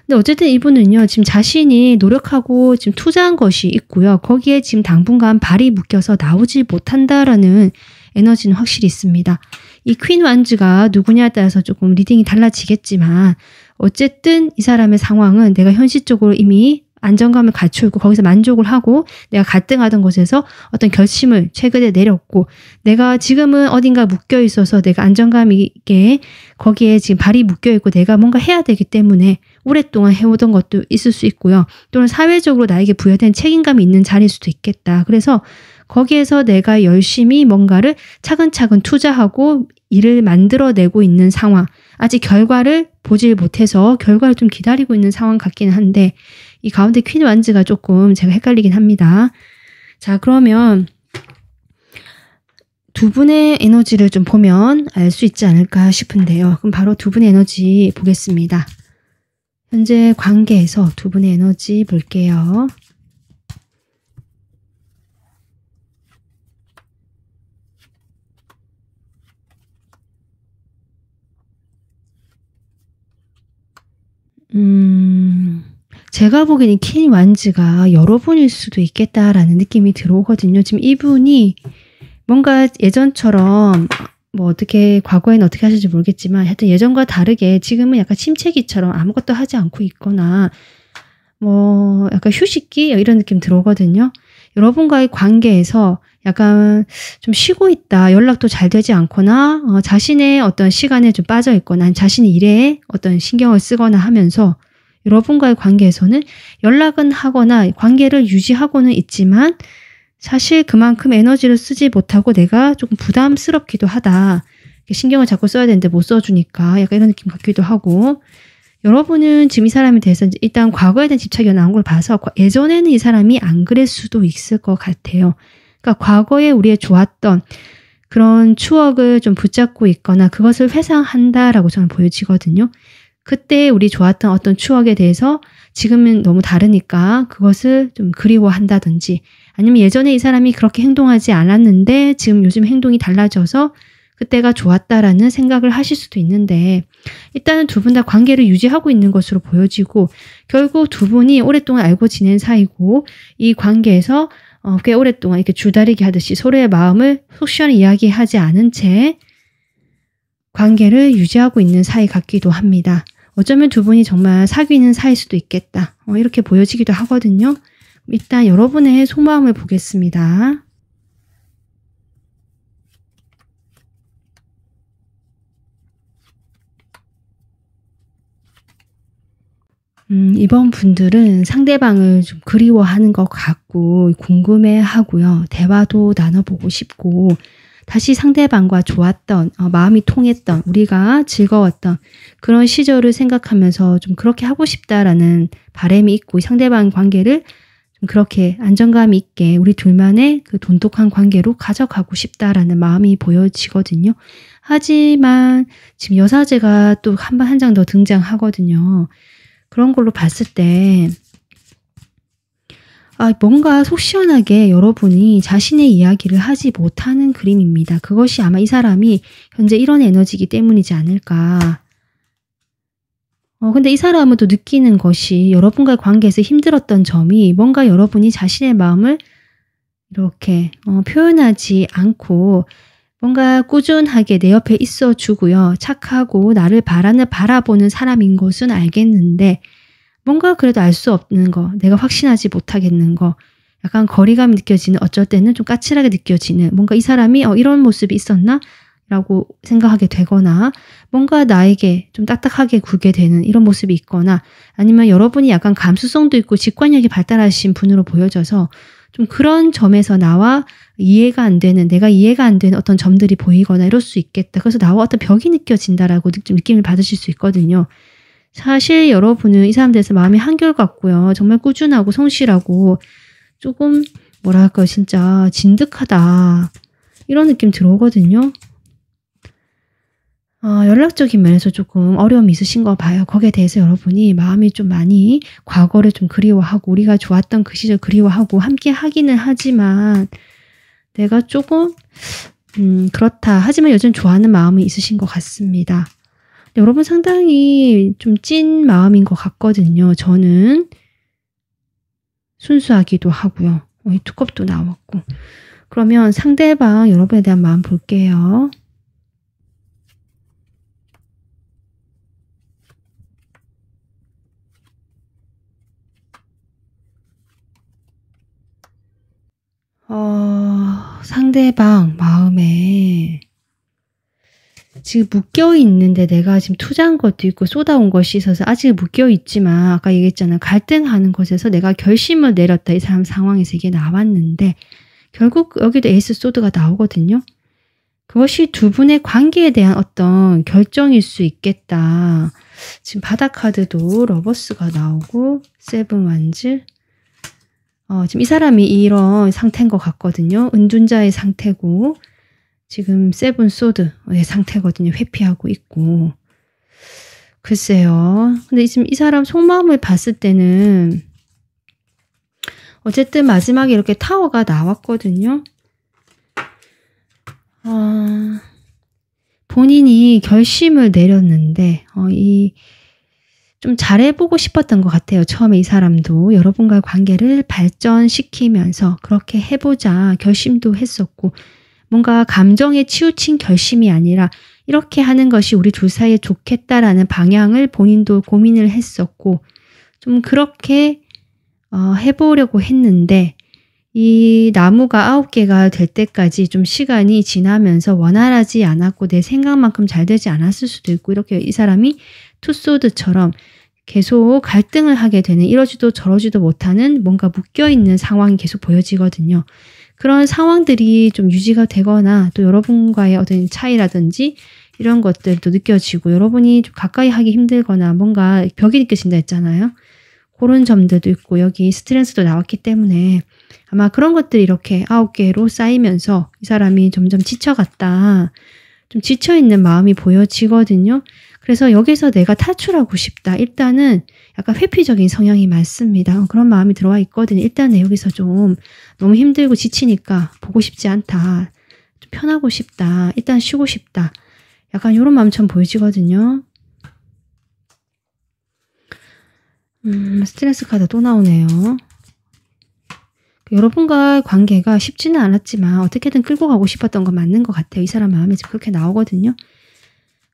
근데 어쨌든 이분은요, 지금 자신이 노력하고 지금 투자한 것이 있고요. 거기에 지금 당분간 발이 묶여서 나오지 못한다라는 에너지는 확실히 있습니다. 이 퀸 완즈가 누구냐에 따라서 조금 리딩이 달라지겠지만 어쨌든 이 사람의 상황은 내가 현실적으로 이미 안정감을 갖추고 있고 거기서 만족을 하고 내가 갈등하던 곳에서 어떤 결심을 최근에 내렸고 내가 지금은 어딘가 묶여 있어서 내가 안정감 있게 거기에 지금 발이 묶여 있고 내가 뭔가 해야 되기 때문에 오랫동안 해오던 것도 있을 수 있고요. 또는 사회적으로 나에게 부여된 책임감이 있는 자리일 수도 있겠다. 그래서 거기에서 내가 열심히 뭔가를 차근차근 투자하고 일을 만들어내고 있는 상황. 아직 결과를 보질 못해서 결과를 좀 기다리고 있는 상황 같기는 한데 이 가운데 퀸 완즈가 조금 제가 헷갈리긴 합니다. 자, 그러면 두 분의 에너지를 좀 보면 알 수 있지 않을까 싶은데요. 그럼 바로 두 분의 에너지 보겠습니다. 현재 관계에서 두 분의 에너지 볼게요. 제가 보기에는 퀸 완즈가 여러분일 수도 있겠다라는 느낌이 들어오거든요. 지금 이분이 뭔가 예전처럼 뭐 어떻게 과거에는 어떻게 하실지 모르겠지만 하여튼 예전과 다르게 지금은 약간 침체기처럼 아무것도 하지 않고 있거나 뭐 약간 휴식기 이런 느낌 들어오거든요. 여러분과의 관계에서 약간 좀 쉬고 있다. 연락도 잘 되지 않거나 자신의 어떤 시간에 좀 빠져 있거나 자신의 일에 어떤 신경을 쓰거나 하면서 여러분과의 관계에서는 연락은 하거나 관계를 유지하고는 있지만 사실 그만큼 에너지를 쓰지 못하고 내가 조금 부담스럽기도 하다. 신경을 자꾸 써야 되는데 못 써주니까 약간 이런 느낌 같기도 하고 여러분은 지금 이 사람에 대해서 일단 과거에 대한 집착이 나온 걸 봐서 예전에는 이 사람이 안 그럴 수도 있을 것 같아요. 그러니까 과거에 우리의 좋았던 그런 추억을 좀 붙잡고 있거나 그것을 회상한다라고 저는 보여지거든요. 그때 우리 좋았던 어떤 추억에 대해서 지금은 너무 다르니까 그것을 좀 그리워한다든지, 아니면 예전에 이 사람이 그렇게 행동하지 않았는데 지금 요즘 행동이 달라져서 그때가 좋았다라는 생각을 하실 수도 있는데, 일단은 두 분 다 관계를 유지하고 있는 것으로 보여지고, 결국 두 분이 오랫동안 알고 지낸 사이고, 이 관계에서 꽤 오랫동안 이렇게 줄다리기 하듯이 서로의 마음을 속 시원히 이야기하지 않은 채 관계를 유지하고 있는 사이 같기도 합니다. 어쩌면 두 분이 정말 사귀는 사이일 수도 있겠다, 이렇게 보여지기도 하거든요. 일단 여러분의 속마음을 보겠습니다. 이번 분들은 상대방을 좀 그리워하는 것 같고 궁금해하고요. 대화도 나눠보고 싶고, 다시 상대방과 좋았던, 마음이 통했던, 우리가 즐거웠던 그런 시절을 생각하면서 좀 그렇게 하고 싶다라는 바람이 있고, 상대방 관계를 좀 그렇게 안정감 있게 우리 둘만의 그 돈독한 관계로 가져가고 싶다라는 마음이 보여지거든요. 하지만 지금 여사제가 또 한 장 더 등장하거든요. 그런 걸로 봤을 때 뭔가 속 시원하게 여러분이 자신의 이야기를 하지 못하는 그림입니다. 그것이 아마 이 사람이 현재 이런 에너지이기 때문이지 않을까. 근데 이 사람은 또 느끼는 것이 여러분과의 관계에서 힘들었던 점이, 뭔가 여러분이 자신의 마음을 이렇게 표현하지 않고 뭔가 꾸준하게 내 옆에 있어 주고요. 착하고 나를 바라보는 사람인 것은 알겠는데, 뭔가 그래도 알 수 없는 거, 내가 확신하지 못하겠는 거, 약간 거리감이 느껴지는, 어쩔 때는 좀 까칠하게 느껴지는, 뭔가 이 사람이 이런 모습이 있었나? 라고 생각하게 되거나, 뭔가 나에게 좀 딱딱하게 굴게 되는 이런 모습이 있거나, 아니면 여러분이 약간 감수성도 있고 직관력이 발달하신 분으로 보여져서 좀 그런 점에서 나와 이해가 안 되는, 내가 이해가 안 되는 어떤 점들이 보이거나 이럴 수 있겠다. 그래서 나와 어떤 벽이 느껴진다라고 좀 느낌을 받으실 수 있거든요. 사실 여러분은 이 사람 대해서 마음이 한결같고요. 정말 꾸준하고 성실하고 조금 뭐랄까 진짜 진득하다, 이런 느낌 들어오거든요. 연락적인 면에서 조금 어려움이 있으신 거 봐요. 거기에 대해서 여러분이 마음이 좀 많이 과거를 좀 그리워하고, 우리가 좋았던 그 시절 그리워하고 함께 하기는 하지만 내가 조금 그렇다. 하지만 여전히 좋아하는 마음이 있으신 것 같습니다. 여러분 상당히 좀 찐 마음인 것 같거든요. 저는 순수하기도 하고요. 이 투컵도 나왔고. 그러면 상대방 여러분에 대한 마음 볼게요. 상대방 마음에 지금 묶여있는데, 내가 지금 투자한 것도 있고 쏟아온 것이 있어서 아직 묶여있지만, 아까 얘기했잖아요. 갈등하는 것에서 내가 결심을 내렸다. 이 사람 상황에서 이게 나왔는데, 결국 여기도 에이스 소드가 나오거든요. 그것이 두 분의 관계에 대한 어떤 결정일 수 있겠다. 지금 바닥 카드도 러버스가 나오고 세븐 완즈. 지금 이 사람이 이런 상태인 것 같거든요. 은둔자의 상태고, 지금 세븐 소드의 상태거든요. 회피하고 있고. 글쎄요. 근데 지금 이 사람 속마음을 봤을 때는 어쨌든 마지막에 이렇게 타워가 나왔거든요. 본인이 결심을 내렸는데 좀 잘해보고 싶었던 것 같아요. 처음에 이 사람도 여러분과의 관계를 발전시키면서 그렇게 해보자 결심도 했었고, 뭔가 감정에 치우친 결심이 아니라 이렇게 하는 것이 우리 둘 사이에 좋겠다라는 방향을 본인도 고민을 했었고, 좀 그렇게 해보려고 했는데, 이 나무가 9개가 될 때까지 좀 시간이 지나면서 원활하지 않았고 내 생각만큼 잘 되지 않았을 수도 있고, 이렇게 이 사람이 투소드처럼 계속 갈등을 하게 되는, 이러지도 저러지도 못하는 뭔가 묶여있는 상황이 계속 보여지거든요. 그런 상황들이 좀 유지가 되거나, 또 여러분과의 어떤 차이라든지 이런 것들도 느껴지고, 여러분이 좀 가까이 하기 힘들거나 뭔가 벽이 느껴진다 했잖아요. 그런 점들도 있고, 여기 스트렝스도 나왔기 때문에 아마 그런 것들이 이렇게 9개로 쌓이면서 이 사람이 점점 지쳐갔다, 좀 지쳐있는 마음이 보여지거든요. 그래서 여기서 내가 탈출하고 싶다. 일단은 약간 회피적인 성향이 많습니다. 그런 마음이 들어와 있거든요. 일단은 여기서 좀 너무 힘들고 지치니까 보고 싶지 않다. 좀 편하고 싶다. 일단 쉬고 싶다. 약간 이런 마음처럼 보여지거든요. 스트레스 카드 또 나오네요. 여러분과의 관계가 쉽지는 않았지만 어떻게든 끌고 가고 싶었던 건 맞는 것 같아요. 이 사람 마음이 지금 그렇게 나오거든요.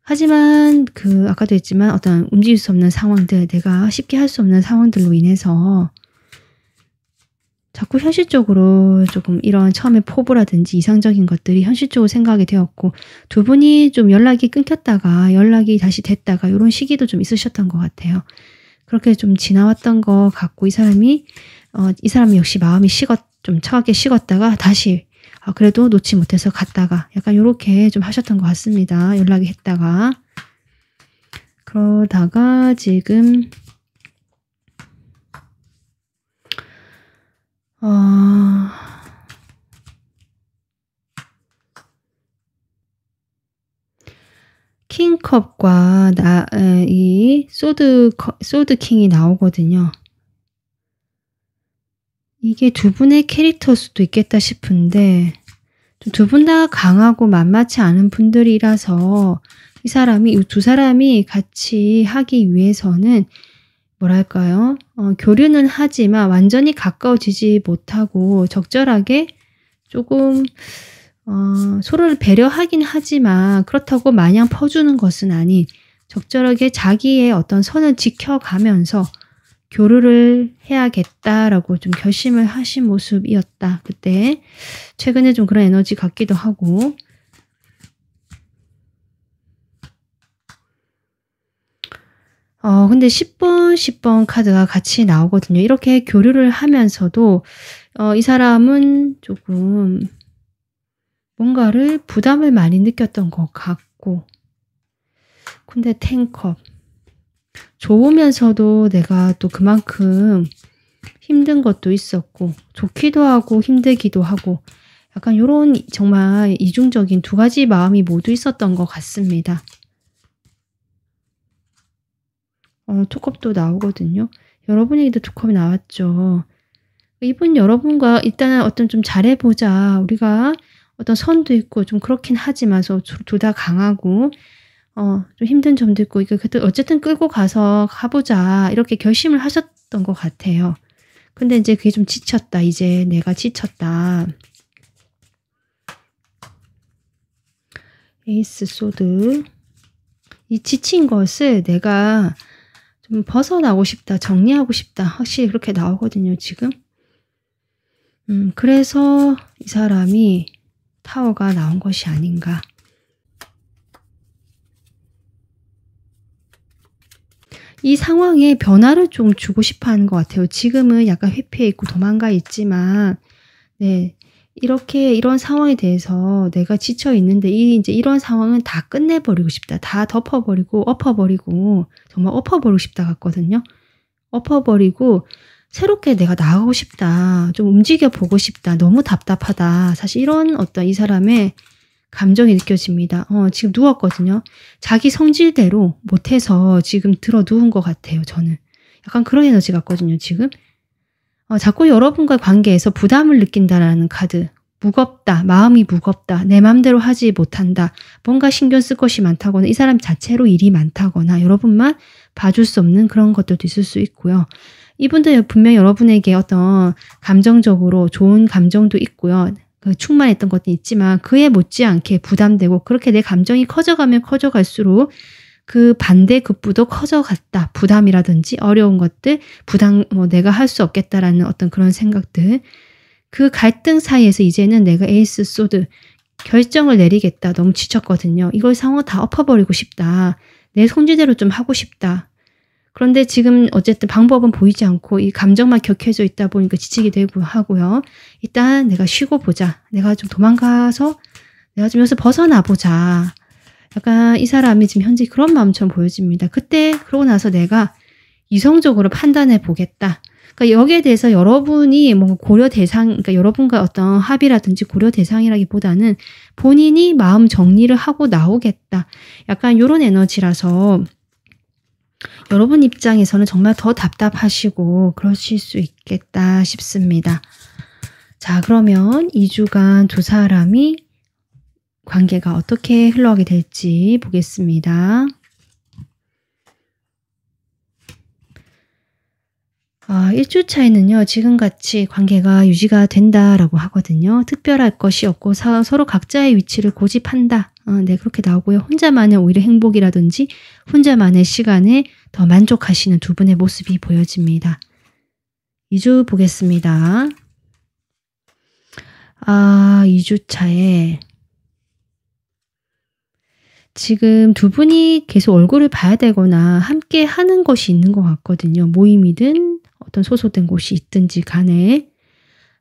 하지만 아까도 했지만 어떤 움직일 수 없는 상황들, 내가 쉽게 할 수 없는 상황들로 인해서 자꾸 현실적으로 조금 이런 처음에 포부라든지 이상적인 것들이 현실적으로 생각이 되었고, 두 분이 좀 연락이 끊겼다가 연락이 다시 됐다가 이런 시기도 좀 있으셨던 것 같아요. 그렇게 좀 지나왔던 것 같고, 이 사람 역시 마음이 좀 차갑게 식었다가 다시 그래도 놓지 못해서 갔다가 약간 요렇게 좀 하셨던 것 같습니다. 연락이 했다가. 그러다가 지금 킹컵과 이 소드 킹이 나오거든요. 이게 두 분의 캐릭터일 수도 있겠다 싶은데, 두 분 다 강하고 만만치 않은 분들이라서 이 두 사람이 같이 하기 위해서는 뭐랄까요? 교류는 하지만 완전히 가까워지지 못하고 적절하게 조금 서로를 배려하긴 하지만 그렇다고 마냥 퍼주는 것은 아닌 적절하게 자기의 어떤 선을 지켜가면서 교류를 해야겠다라고 좀 결심을 하신 모습이었다. 그때 최근에 좀 그런 에너지 같기도 하고, 근데 10번 카드가 같이 나오거든요. 이렇게 교류를 하면서도 이 사람은 조금 뭔가를 부담을 많이 느꼈던 것 같고, 근데 10컵 좋으면서도 내가 또 그만큼 힘든 것도 있었고, 좋기도 하고 힘들기도 하고, 약간 요런 정말 이중적인 두 가지 마음이 모두 있었던 것 같습니다. 투컵도 나오거든요. 여러분에게도 투컵이 나왔죠. 이분 여러분과 일단은 어떤 좀 잘해보자. 우리가 어떤 선도 있고 좀 그렇긴 하지만 둘 다 강하고 좀 힘든 점도 있고, 어쨌든 끌고 가보자. 이렇게 결심을 하셨던 것 같아요. 근데 이제 그게 좀 지쳤다. 이제 내가 지쳤다. 에이스 소드. 이 지친 것을 내가 좀 벗어나고 싶다. 정리하고 싶다. 확실히 그렇게 나오거든요, 지금. 그래서 이 사람이 타워가 나온 것이 아닌가. 이 상황에 변화를 좀 주고 싶어 하는 것 같아요. 지금은 약간 회피해 있고 도망가 있지만, 네. 이런 상황에 대해서 내가 지쳐 있는데, 이제 이런 상황은 다 끝내버리고 싶다. 다 덮어버리고, 엎어버리고, 정말 엎어버리고 싶다 같거든요. 엎어버리고, 새롭게 내가 나가고 싶다. 좀 움직여 보고 싶다. 너무 답답하다. 사실 이런 어떤 이 사람의 감정이 느껴집니다. 지금 누웠거든요. 자기 성질대로 못해서 지금 들어 누운 것 같아요, 저는. 약간 그런 에너지 같거든요, 지금. 자꾸 여러분과 관계에서 부담을 느낀다라는 카드. 무겁다. 마음이 무겁다. 내 맘대로 하지 못한다. 뭔가 신경 쓸 것이 많다거나 이 사람 자체로 일이 많다거나 여러분만 봐줄 수 없는 그런 것들도 있을 수 있고요. 이분도 분명히 여러분에게 어떤 감정적으로 좋은 감정도 있고요. 충만했던 것도 있지만 그에 못지않게 부담되고, 그렇게 내 감정이 커져가면 커져갈수록 그 반대급부도 커져갔다. 부담이라든지 어려운 것들, 내가 할 수 없겠다라는 어떤 그런 생각들. 그 갈등 사이에서 이제는 내가 에이스 소드 결정을 내리겠다. 너무 지쳤거든요. 이걸 상황 다 엎어버리고 싶다. 내 손질대로 좀 하고 싶다. 그런데 지금 어쨌든 방법은 보이지 않고 이 감정만 격해져 있다 보니까 지치게 되고 하고요. 일단 내가 쉬고 보자. 내가 좀 도망가서 내가 좀 여기서 벗어나 보자. 약간 이 사람이 지금 현재 그런 마음처럼 보여집니다. 그러고 나서 내가 이성적으로 판단해 보겠다. 그러니까 여기에 대해서 여러분이 뭔가 고려 대상, 그러니까 여러분과 어떤 합의라든지 고려 대상이라기보다는 본인이 마음 정리를 하고 나오겠다. 약간 요런 에너지라서 여러분 입장에서는 정말 더 답답하시고 그러실 수 있겠다 싶습니다. 자, 그러면 2주간 두 사람이 관계가 어떻게 흘러가게 될지 보겠습니다. 1주 차에는요, 지금같이 관계가 유지가 된다라고 하거든요. 특별할 것이 없고 서로 각자의 위치를 고집한다. 네, 그렇게 나오고요. 혼자만의 오히려 행복이라든지 혼자만의 시간에 더 만족하시는 두 분의 모습이 보여집니다. 2주 보겠습니다. 2주 차에 지금 두 분이 계속 얼굴을 봐야 되거나 함께 하는 것이 있는 것 같거든요. 모임이든 어떤 소속된 곳이 있든지 간에.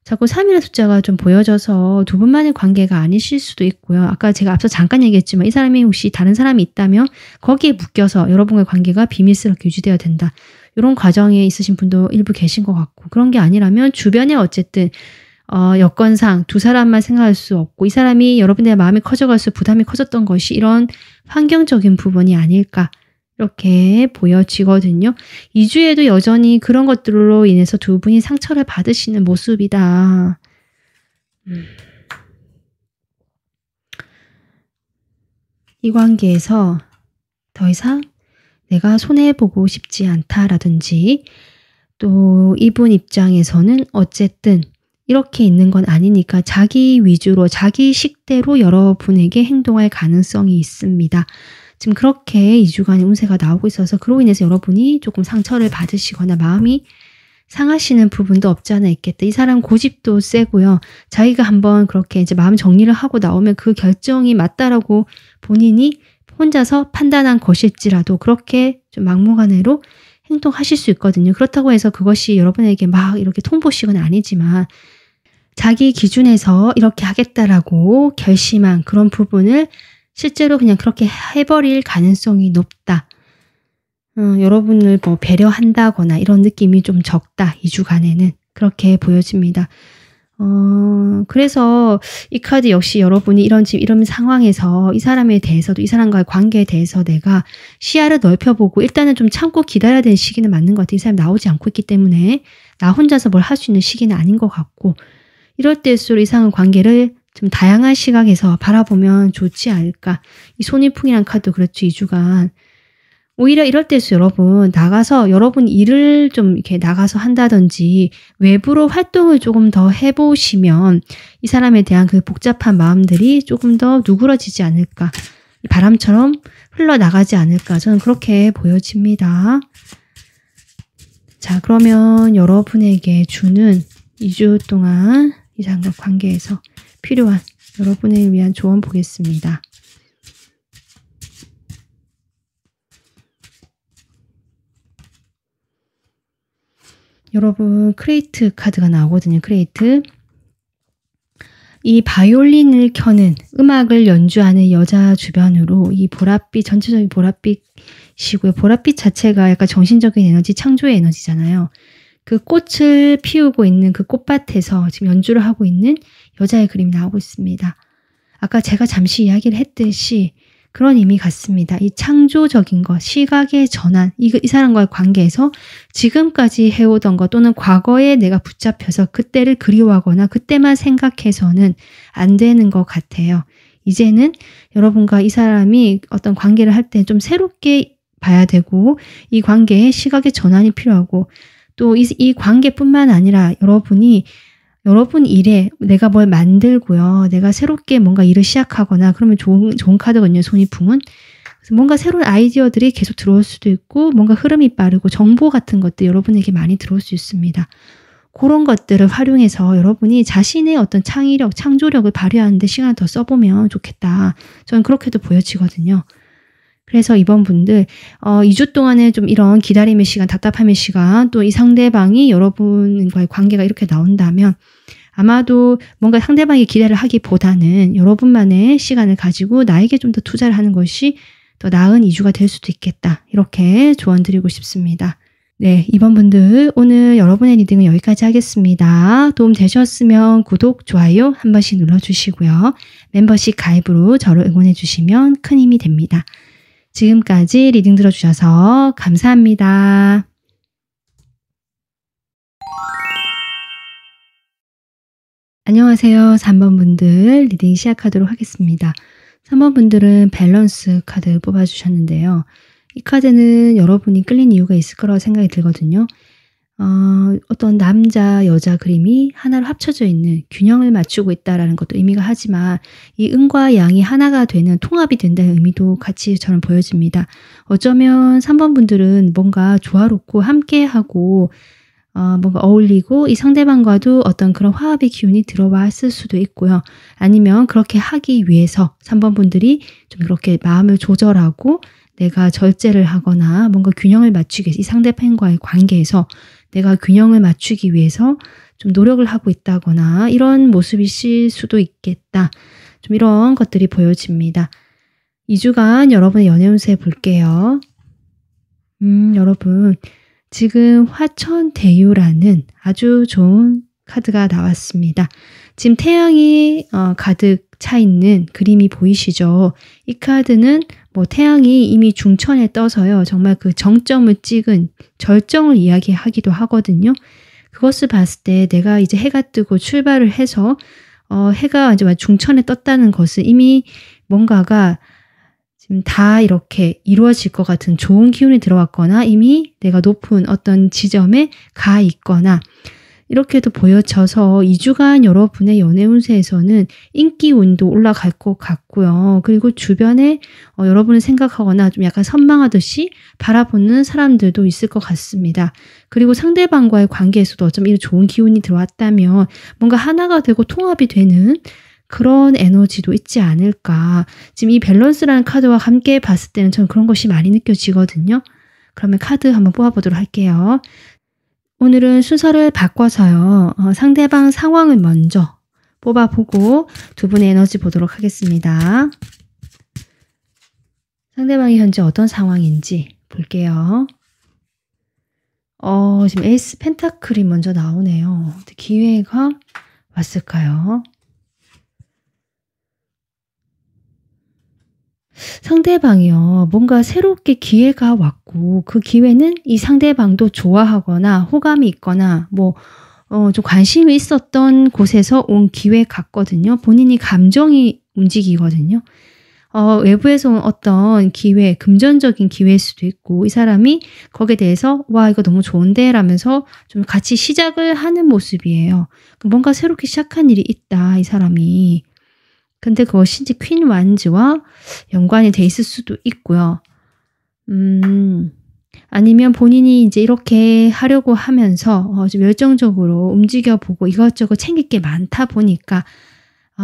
자꾸 3이라는 숫자가 좀 보여져서 두 분만의 관계가 아니실 수도 있고요. 아까 제가 앞서 잠깐 얘기했지만 이 사람이 혹시 다른 사람이 있다면 거기에 묶여서 여러분의 관계가 비밀스럽게 유지되어야 된다. 이런 과정에 있으신 분도 일부 계신 것 같고, 그런 게 아니라면 주변에 어쨌든 여건상 두 사람만 생각할 수 없고 이 사람이 여러분의 마음이 커져갈수록 부담이 커졌던 것이 이런 환경적인 부분이 아닐까 이렇게 보여지거든요. 2주에도 여전히 그런 것들로 인해서 두 분이 상처를 받으시는 모습이다. 이 관계에서 더 이상 내가 손해보고 싶지 않다라든지 또 이분 입장에서는 어쨌든 이렇게 있는 건 아니니까 자기 위주로 자기 식대로 여러분에게 행동할 가능성이 있습니다. 지금 그렇게 2주간의 운세가 나오고 있어서 그로 인해서 여러분이 조금 상처를 받으시거나 마음이 상하시는 부분도 없지 않아 있겠다. 이 사람 고집도 세고요. 자기가 한번 그렇게 이제 마음 정리를 하고 나오면 그 결정이 맞다라고 본인이 혼자서 판단한 것일지라도 그렇게 좀 막무가내로 행동하실 수 있거든요. 그렇다고 해서 그것이 여러분에게 막 이렇게 통보식은 아니지만 자기 기준에서 이렇게 하겠다라고 결심한 그런 부분을 실제로 그냥 그렇게 해버릴 가능성이 높다. 여러분을 뭐 배려한다거나 이런 느낌이 좀 적다. 2주간에는 그렇게 보여집니다. 그래서 이 카드 역시 여러분이 이런 상황에서 이 사람에 대해서도 이 사람과의 관계에 대해서 내가 시야를 넓혀보고 일단은 좀 참고 기다려야 되는 시기는 맞는 것 같아요. 이 사람이 나오지 않고 있기 때문에 나 혼자서 뭘 할 수 있는 시기는 아닌 것 같고 이럴 때일수록 이상한 관계를 좀 다양한 시각에서 바라보면 좋지 않을까. 이 손위풍이란 카드도 그렇죠. 2주간. 오히려 이럴 때일수록 여러분 나가서 여러분 일을 좀 이렇게 나가서 한다든지 외부로 활동을 조금 더 해보시면 이 사람에 대한 그 복잡한 마음들이 조금 더 누그러지지 않을까. 바람처럼 흘러나가지 않을까. 저는 그렇게 보여집니다. 자, 그러면 여러분에게 주는 2주 동안 이 사람과 관계에서 필요한 여러분을 위한 조언 보겠습니다. 여러분 크레이트 카드가 나오거든요. 크레이트. 이 바이올린을 켜는 음악을 연주하는 여자 주변으로 이 보랏빛, 전체적인 보랏빛이고요. 보랏빛 자체가 약간 정신적인 에너지, 창조의 에너지잖아요. 그 꽃을 피우고 있는 그 꽃밭에서 지금 연주를 하고 있는 여자의 그림이 나오고 있습니다. 아까 제가 잠시 이야기를 했듯이 그런 의미 같습니다. 이 창조적인 것, 시각의 전환, 이 사람과의 관계에서 지금까지 해오던 것 또는 과거에 내가 붙잡혀서 그때를 그리워하거나 그때만 생각해서는 안 되는 것 같아요. 이제는 여러분과 이 사람이 어떤 관계를 할 때 좀 새롭게 봐야 되고 이 관계에 시각의 전환이 필요하고 또 이 관계뿐만 아니라 여러분 일에 내가 뭘 만들고요. 내가 새롭게 뭔가 일을 시작하거나 그러면 좋은 카드거든요. 손위풍은. 그래서 뭔가 새로운 아이디어들이 계속 들어올 수도 있고 뭔가 흐름이 빠르고 정보 같은 것들 여러분에게 많이 들어올 수 있습니다. 그런 것들을 활용해서 여러분이 자신의 어떤 창의력, 창조력을 발휘하는 데 시간을 더 써보면 좋겠다. 저는 그렇게도 보여지거든요. 그래서 이번 분들 2주 동안에 좀 이런 기다림의 시간, 답답함의 시간, 또 이 상대방이 여러분과의 관계가 이렇게 나온다면 아마도 뭔가 상대방이 기대를 하기보다는 여러분만의 시간을 가지고 나에게 좀 더 투자를 하는 것이 더 나은 2주가 될 수도 있겠다. 이렇게 조언 드리고 싶습니다. 네, 이번 분들 오늘 여러분의 리딩은 여기까지 하겠습니다. 도움 되셨으면 구독, 좋아요 한 번씩 눌러주시고요. 멤버십 가입으로 저를 응원해 주시면 큰 힘이 됩니다. 지금까지 리딩 들어주셔서 감사합니다. 안녕하세요. 3번 분들 리딩 시작하도록 하겠습니다. 3번 분들은 밸런스 카드 뽑아주셨는데요. 이 카드는 여러분이 끌린 이유가 있을 거라고 생각이 들거든요. 어떤 남자, 여자 그림이 하나로 합쳐져 있는 균형을 맞추고 있다는 것도 의미가 하지만 이 음과 양이 하나가 되는 통합이 된다는 의미도 같이 저는 보여집니다. 어쩌면 3번 분들은 뭔가 조화롭고 함께하고 뭔가 어울리고 이 상대방과도 어떤 그런 화합의 기운이 들어왔을 수도 있고요. 아니면 그렇게 하기 위해서 3번 분들이 좀 그렇게 마음을 조절하고 내가 절제를 하거나 뭔가 균형을 맞추기 위해서 이 상대편과의 관계에서 내가 균형을 맞추기 위해서 좀 노력을 하고 있다거나 이런 모습이실 수도 있겠다. 좀 이런 것들이 보여집니다. 2주간 여러분의 연애 운세 볼게요. 여러분 지금 화천대유라는 아주 좋은 카드가 나왔습니다. 지금 태양이 가득 차 있는 그림이 보이시죠? 이 카드는 뭐 태양이 이미 중천에 떠서요. 정말 그 정점을 찍은 절정을 이야기하기도 하거든요. 그것을 봤을 때 내가 이제 해가 뜨고 출발을 해서 해가 이제 중천에 떴다는 것은 이미 뭔가가 지금 다 이렇게 이루어질 것 같은 좋은 기운이 들어왔거나 이미 내가 높은 어떤 지점에 가 있거나 이렇게도 보여져서 2주간 여러분의 연애 운세에서는 인기 운도 올라갈 것 같고요. 그리고 주변에 여러분을 생각하거나 좀 약간 선망하듯이 바라보는 사람들도 있을 것 같습니다. 그리고 상대방과의 관계에서도 어쩌면 이런 좋은 기운이 들어왔다면 뭔가 하나가 되고 통합이 되는 그런 에너지도 있지 않을까. 지금 이 밸런스라는 카드와 함께 봤을 때는 저는 그런 것이 많이 느껴지거든요. 그러면 카드 한번 뽑아보도록 할게요. 오늘은 순서를 바꿔서요. 상대방 상황을 먼저 뽑아보고 두 분의 에너지 보도록 하겠습니다. 상대방이 현재 어떤 상황인지 볼게요. 지금 에이스 펜타클이 먼저 나오네요. 기회가 왔을까요? 상대방이요. 뭔가 새롭게 기회가 왔고 그 기회는 이 상대방도 좋아하거나 호감이 있거나 좀 관심이 있었던 곳에서 온 기회 같거든요. 본인이 감정이 움직이거든요. 외부에서 온 어떤 기회, 금전적인 기회일 수도 있고 이 사람이 거기에 대해서 와 이거 너무 좋은데 라면서 좀 같이 시작을 하는 모습이에요. 뭔가 새롭게 시작한 일이 있다 이 사람이. 근데 그것이 이제 퀸 완즈와 연관이 돼 있을 수도 있고요. 아니면 본인이 이제 이렇게 하려고 하면서 좀 열정적으로 움직여보고 이것저것 챙길 게 많다 보니까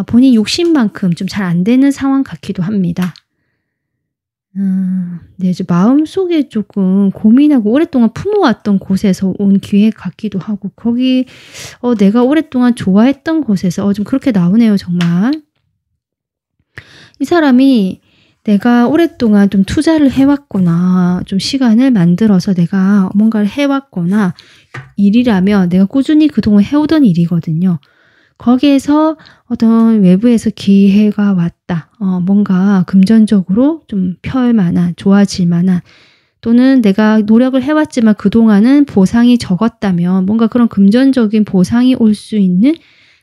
본인 욕심만큼 좀 잘 안 되는 상황 같기도 합니다. 네, 이제 마음속에 조금 고민하고 오랫동안 품어왔던 곳에서 온 기회 같기도 하고 거기 내가 오랫동안 좋아했던 곳에서 좀 그렇게 나오네요 정말. 이 사람이 내가 오랫동안 좀 투자를 해왔거나 좀 시간을 만들어서 내가 뭔가를 해왔거나 일이라면 내가 꾸준히 그동안 해오던 일이거든요. 거기에서 어떤 외부에서 기회가 왔다. 뭔가 금전적으로 좀 펼만한, 좋아질 만한 또는 내가 노력을 해왔지만 그동안은 보상이 적었다면 뭔가 그런 금전적인 보상이 올 수 있는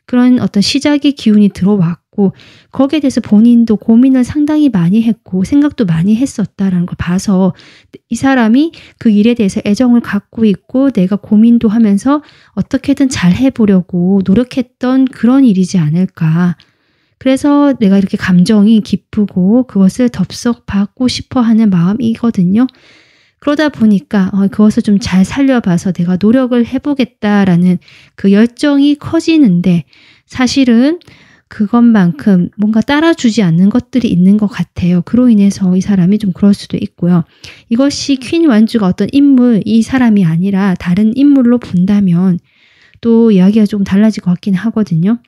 그런 어떤 시작의 기운이 들어왔고 거기에 대해서 본인도 고민을 상당히 많이 했고 생각도 많이 했었다라는 걸 봐서 이 사람이 그 일에 대해서 애정을 갖고 있고 내가 고민도 하면서 어떻게든 잘 해보려고 노력했던 그런 일이지 않을까. 그래서 내가 이렇게 감정이 기쁘고 그것을 덥석 받고 싶어 하는 마음이거든요. 그러다 보니까 그것을 좀 잘 살려봐서 내가 노력을 해보겠다라는 그 열정이 커지는데 사실은 그것만큼 뭔가 따라주지 않는 것들이 있는 것 같아요. 그로 인해서 이 사람이 좀 그럴 수도 있고요. 이것이 퀸 완주가 어떤 인물, 이 사람이 아니라 다른 인물로 본다면 또 이야기가 좀 달라질 것 같긴 하거든요.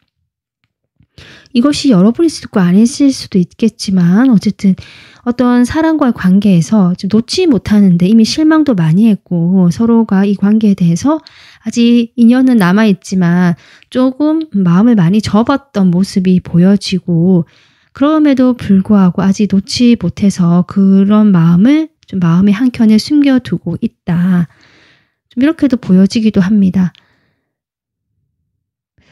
이것이 여러분이 있을 거 아니실 수도 있겠지만 어쨌든 어떤 사람과의 관계에서 지금 놓지 못하는데 이미 실망도 많이 했고 서로가 이 관계에 대해서 아직 인연은 남아 있지만 조금 마음을 많이 접었던 모습이 보여지고 그럼에도 불구하고 아직 놓지 못해서 그런 마음을 좀 마음의 한켠에 숨겨두고 있다. 좀 이렇게도 보여지기도 합니다.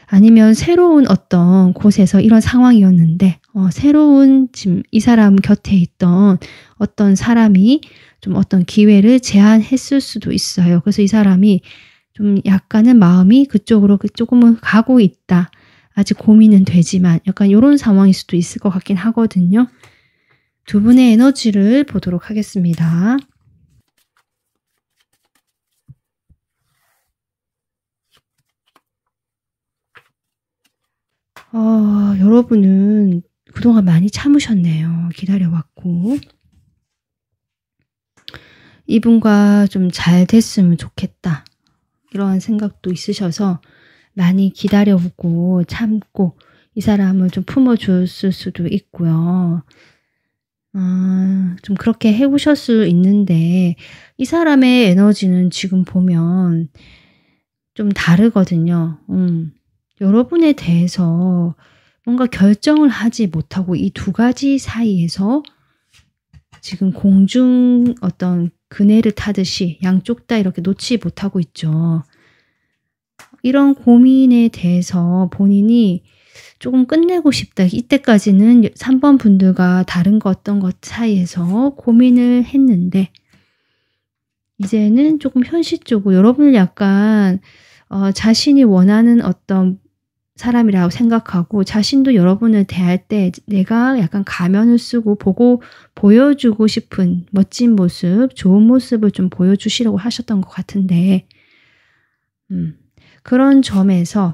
아니면 새로운 어떤 곳에서 이런 상황이었는데 새로운 지금 이 사람 곁에 있던 어떤 사람이 좀 어떤 기회를 제안했을 수도 있어요. 그래서 이 사람이 좀 약간은 마음이 그쪽으로 조금은 가고 있다. 아직 고민은 되지만 약간 요런 상황일 수도 있을 것 같긴 하거든요. 두 분의 에너지를 보도록 하겠습니다. 여러분은 그동안 많이 참으셨네요. 기다려왔고. 이분과 좀 잘 됐으면 좋겠다. 이런 생각도 있으셔서 많이 기다려보고 참고 이 사람을 좀 품어줬을 수도 있고요. 좀 그렇게 해오실 수 있는데 이 사람의 에너지는 지금 보면 좀 다르거든요. 여러분에 대해서 뭔가 결정을 하지 못하고 이 두 가지 사이에서 지금 공중 어떤 그네를 타듯이 양쪽 다 이렇게 놓지 못하고 있죠. 이런 고민에 대해서 본인이 조금 끝내고 싶다. 이때까지는 3번 분들과 다른 거 어떤 것 사이에서 고민을 했는데 이제는 조금 현실적으로 여러분을 약간 자신이 원하는 어떤 사람이라고 생각하고 자신도 여러분을 대할 때 내가 약간 가면을 쓰고 보여주고 싶은 멋진 모습, 좋은 모습을 좀 보여주시려고 하셨던 것 같은데 그런 점에서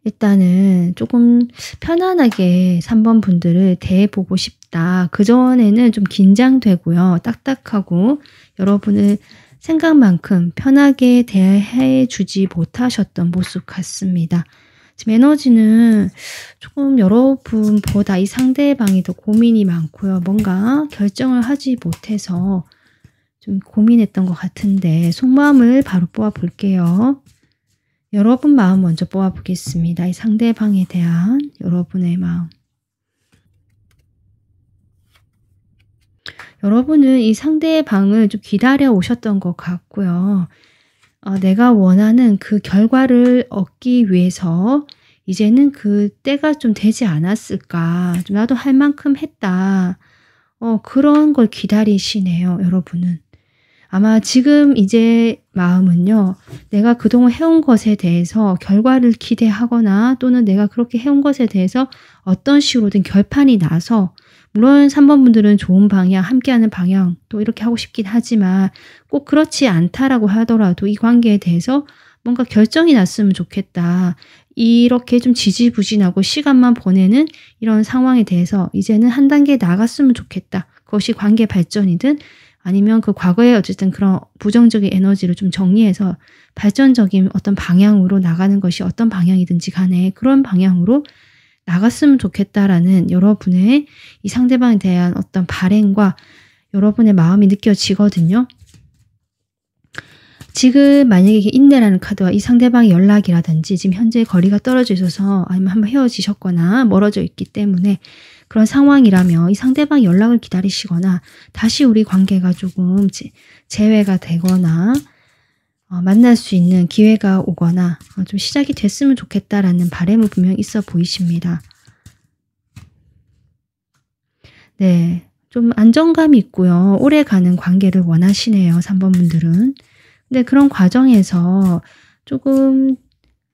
일단은 조금 편안하게 3번 분들을 대해보고 싶다. 그전에는 좀 긴장되고요. 딱딱하고 여러분을 생각만큼 편하게 대해 주지 못하셨던 모습 같습니다. 지금 에너지는 조금 여러분보다 이 상대방이 더 고민이 많고요. 뭔가 결정을 하지 못해서 좀 고민했던 것 같은데 속마음을 바로 뽑아 볼게요. 여러분 마음 먼저 뽑아 보겠습니다. 이 상대방에 대한 여러분의 마음. 여러분은 이 상대방을 좀 기다려 오셨던 것 같고요. 내가 원하는 그 결과를 얻기 위해서 이제는 그 때가 좀 되지 않았을까. 좀 나도 할 만큼 했다. 그런 걸 기다리시네요, 여러분은. 아마 지금 이제 마음은요. 내가 그동안 해온 것에 대해서 결과를 기대하거나 또는 내가 그렇게 해온 것에 대해서 어떤 식으로든 결판이 나서 물론 3번 분들은 좋은 방향, 함께하는 방향 또 이렇게 하고 싶긴 하지만 꼭 그렇지 않다라고 하더라도 이 관계에 대해서 뭔가 결정이 났으면 좋겠다. 이렇게 좀 지지부진하고 시간만 보내는 이런 상황에 대해서 이제는 한 단계 나갔으면 좋겠다. 그것이 관계 발전이든 아니면 그 과거에 어쨌든 그런 부정적인 에너지를 좀 정리해서 발전적인 어떤 방향으로 나가는 것이 어떤 방향이든지 간에 그런 방향으로 나갔으면 좋겠다라는 여러분의 이 상대방에 대한 어떤 바램과 여러분의 마음이 느껴지거든요. 지금 만약에 인내라는 카드와 이 상대방의 연락이라든지 지금 현재 거리가 떨어져 있어서 아니면 한번 헤어지셨거나 멀어져 있기 때문에 그런 상황이라면 이 상대방의 연락을 기다리시거나 다시 우리 관계가 조금 재회가 되거나 만날 수 있는 기회가 오거나 좀 시작이 됐으면 좋겠다라는 바람은 분명 있어 보이십니다. 네, 좀 안정감이 있고요. 오래가는 관계를 원하시네요. 3번 분들은. 근데 그런 과정에서 조금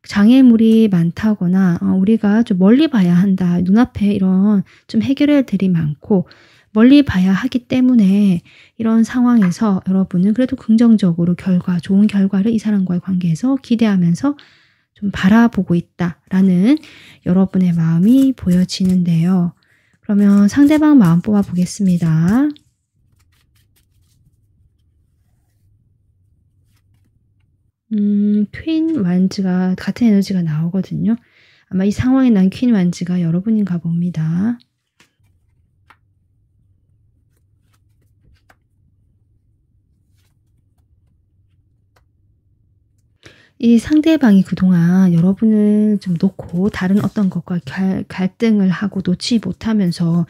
장애물이 많다거나 우리가 좀 멀리 봐야 한다. 눈앞에 이런 좀 해결해야 될 일이 많고 멀리 봐야 하기 때문에 이런 상황에서 여러분은 그래도 긍정적으로 좋은 결과를 이 사람과의 관계에서 기대하면서 좀 바라보고 있다라는 여러분의 마음이 보여지는데요. 그러면 상대방 마음 뽑아 보겠습니다. 퀸 완즈가 같은 에너지가 나오거든요. 아마 이 상황에 난 퀸 완즈가 여러분인가 봅니다. 이 상대방이 그동안 여러분을 좀 놓고 다른 어떤 것과 갈등을 하고 놓지 못하면서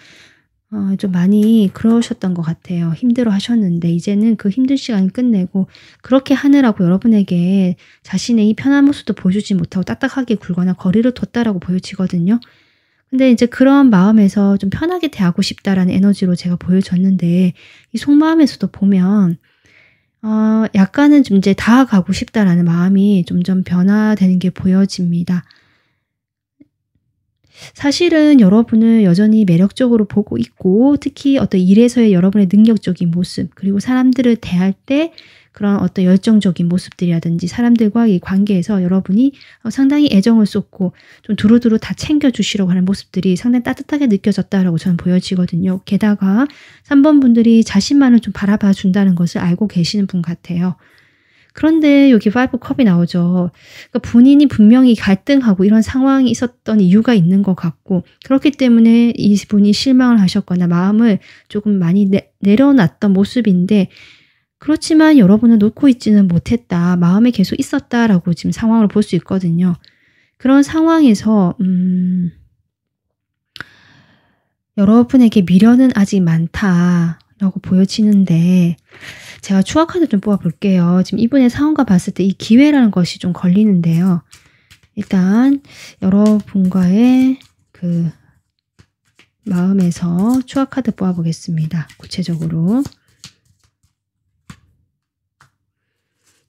좀 많이 그러셨던 것 같아요. 힘들어 하셨는데 이제는 그 힘든 시간을 끝내고 그렇게 하느라고 여러분에게 자신의 이 편한 모습도 보여주지 못하고 딱딱하게 굴거나 거리를 뒀다라고 보여지거든요. 근데 이제 그런 마음에서 좀 편하게 대하고 싶다라는 에너지로 제가 보여졌는데 이 속마음에서도 보면 약간은 좀 이제 다가가고 싶다라는 마음이 점점 변화되는 게 보여집니다. 사실은 여러분을 여전히 매력적으로 보고 있고 특히 어떤 일에서의 여러분의 능력적인 모습 그리고 사람들을 대할 때 그런 어떤 열정적인 모습들이라든지 사람들과의 관계에서 여러분이 상당히 애정을 쏟고 좀 두루두루 다 챙겨주시려고 하는 모습들이 상당히 따뜻하게 느껴졌다라고 저는 보여지거든요. 게다가 3번 분들이 자신만을 좀 바라봐 준다는 것을 알고 계시는 분 같아요. 그런데 여기 5 컵이 나오죠. 그러니까 본인이 분명히 갈등하고 이런 상황이 있었던 이유가 있는 것 같고 그렇기 때문에 이분이 실망을 하셨거나 마음을 조금 많이 내려놨던 모습인데 그렇지만 여러분은 놓고 있지는 못했다. 마음에 계속 있었다라고 지금 상황을 볼 수 있거든요. 그런 상황에서 여러분에게 미련은 아직 많다라고 보여지는데 제가 추가 카드 좀 뽑아볼게요. 지금 이분의 상황과 봤을 때 이 기회라는 것이 좀 걸리는데요. 일단 여러분과의 그 마음에서 추가 카드 뽑아보겠습니다. 구체적으로.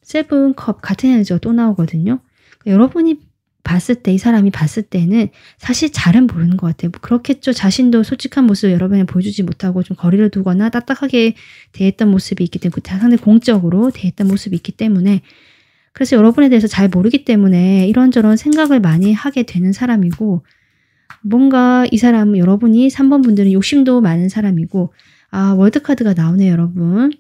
7 컵 같은 에너지가 또 나오거든요. 그러니까 여러분이 봤을 때 이 사람이 봤을 때는 사실 잘은 모르는 것 같아요. 뭐 그렇겠죠. 자신도 솔직한 모습을 여러분에 보여주지 못하고 좀 거리를 두거나 딱딱하게 대했던 모습이 있기 때문에 상당히 공적으로 대했던 모습이 있기 때문에 그래서 여러분에 대해서 잘 모르기 때문에 이런저런 생각을 많이 하게 되는 사람이고 뭔가 이 사람은 여러분이 3번 분들은 욕심도 많은 사람이고 월드카드가 나오네요 여러분.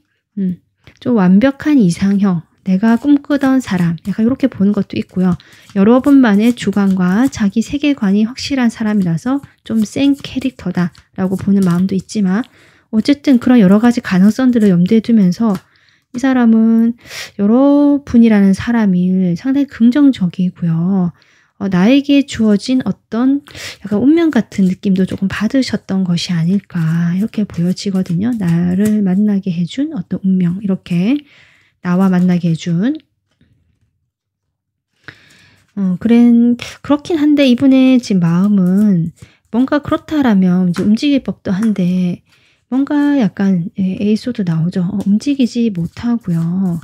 좀 완벽한 이상형 내가 꿈꾸던 사람 약간 이렇게 보는 것도 있고요. 여러분만의 주관과 자기 세계관이 확실한 사람이라서 좀 센 캐릭터다라고 보는 마음도 있지만 어쨌든 그런 여러 가지 가능성들을 염두에 두면서 이 사람은 여러분이라는 사람이 상당히 긍정적이고요. 나에게 주어진 어떤 약간 운명 같은 느낌도 조금 받으셨던 것이 아닐까 이렇게 보여지거든요. 나를 만나게 해준 어떤 운명 이렇게 나와 만나게 해준 그렇긴 한데 이분의 지금 마음은 뭔가 그렇다라면 이제 움직일 법도 한데 뭔가 약간 에이소도 나오죠. 움직이지 못하고요.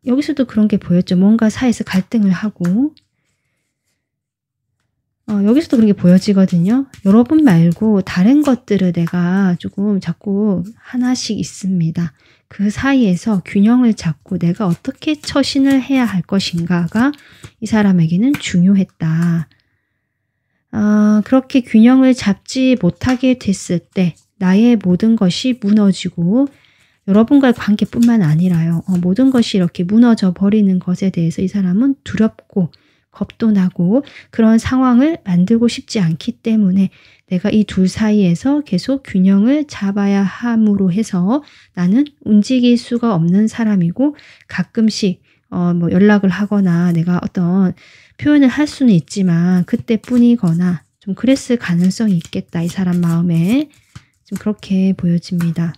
여기서도 그런 게 보였죠. 뭔가 사이에서 갈등을 하고 여기서도 그런 게 보여지거든요. 여러분 말고 다른 것들을 내가 조금 자꾸 하나씩 있습니다. 그 사이에서 균형을 잡고 내가 어떻게 처신을 해야 할 것인가가 이 사람에게는 중요했다. 그렇게 균형을 잡지 못하게 됐을 때 나의 모든 것이 무너지고 여러분과의 관계뿐만 아니라요. 모든 것이 이렇게 무너져 버리는 것에 대해서 이 사람은 두렵고 겁도 나고 그런 상황을 만들고 싶지 않기 때문에 내가 이 둘 사이에서 계속 균형을 잡아야 함으로 해서 나는 움직일 수가 없는 사람이고 가끔씩 뭐 연락을 하거나 내가 어떤 표현을 할 수는 있지만 그때뿐이거나 좀 그랬을 가능성이 있겠다. 이 사람 마음에 좀 그렇게 보여집니다.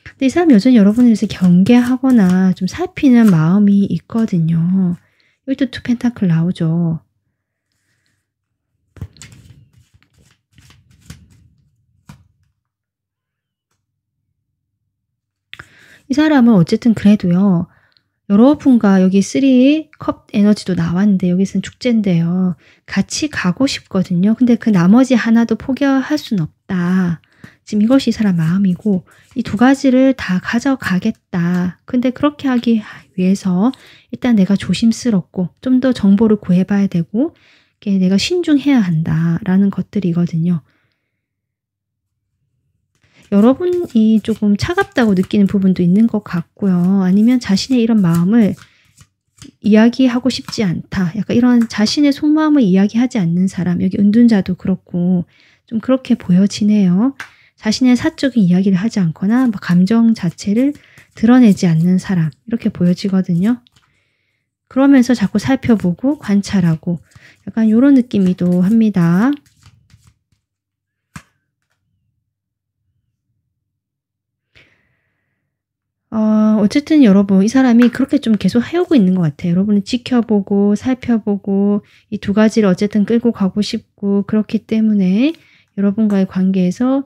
근데 이 사람 여전히 여러분에 대해서 경계하거나 좀 살피는 마음이 있거든요. 여기도 2 펜타클 나오죠. 이 사람은 어쨌든 그래도요. 여러분과 여기 3 컵 에너지도 나왔는데 여기서는 축제인데요. 같이 가고 싶거든요. 근데 그 나머지 하나도 포기할 수는 없다. 지금 이것이 이 사람 마음이고 이 2가지를 다 가져가겠다. 근데 그렇게 하기 위해서 일단 내가 조심스럽고 좀 더 정보를 구해봐야 되고 내가 신중해야 한다라는 것들이거든요. 여러분이 조금 차갑다고 느끼는 부분도 있는 것 같고요. 아니면 자신의 이런 마음을 이야기하고 싶지 않다. 약간 이런 자신의 속마음을 이야기하지 않는 사람. 여기 은둔자도 그렇고 좀 그렇게 보여지네요. 자신의 사적인 이야기를 하지 않거나 감정 자체를 드러내지 않는 사람. 이렇게 보여지거든요. 그러면서 자꾸 살펴보고 관찰하고 약간 이런 느낌이기도 합니다. 어쨌든 여러분 이 사람이 그렇게 좀 계속 해오고 있는 것 같아요. 여러분을 지켜보고 살펴보고 이 두 가지를 어쨌든 끌고 가고 싶고 그렇기 때문에 여러분과의 관계에서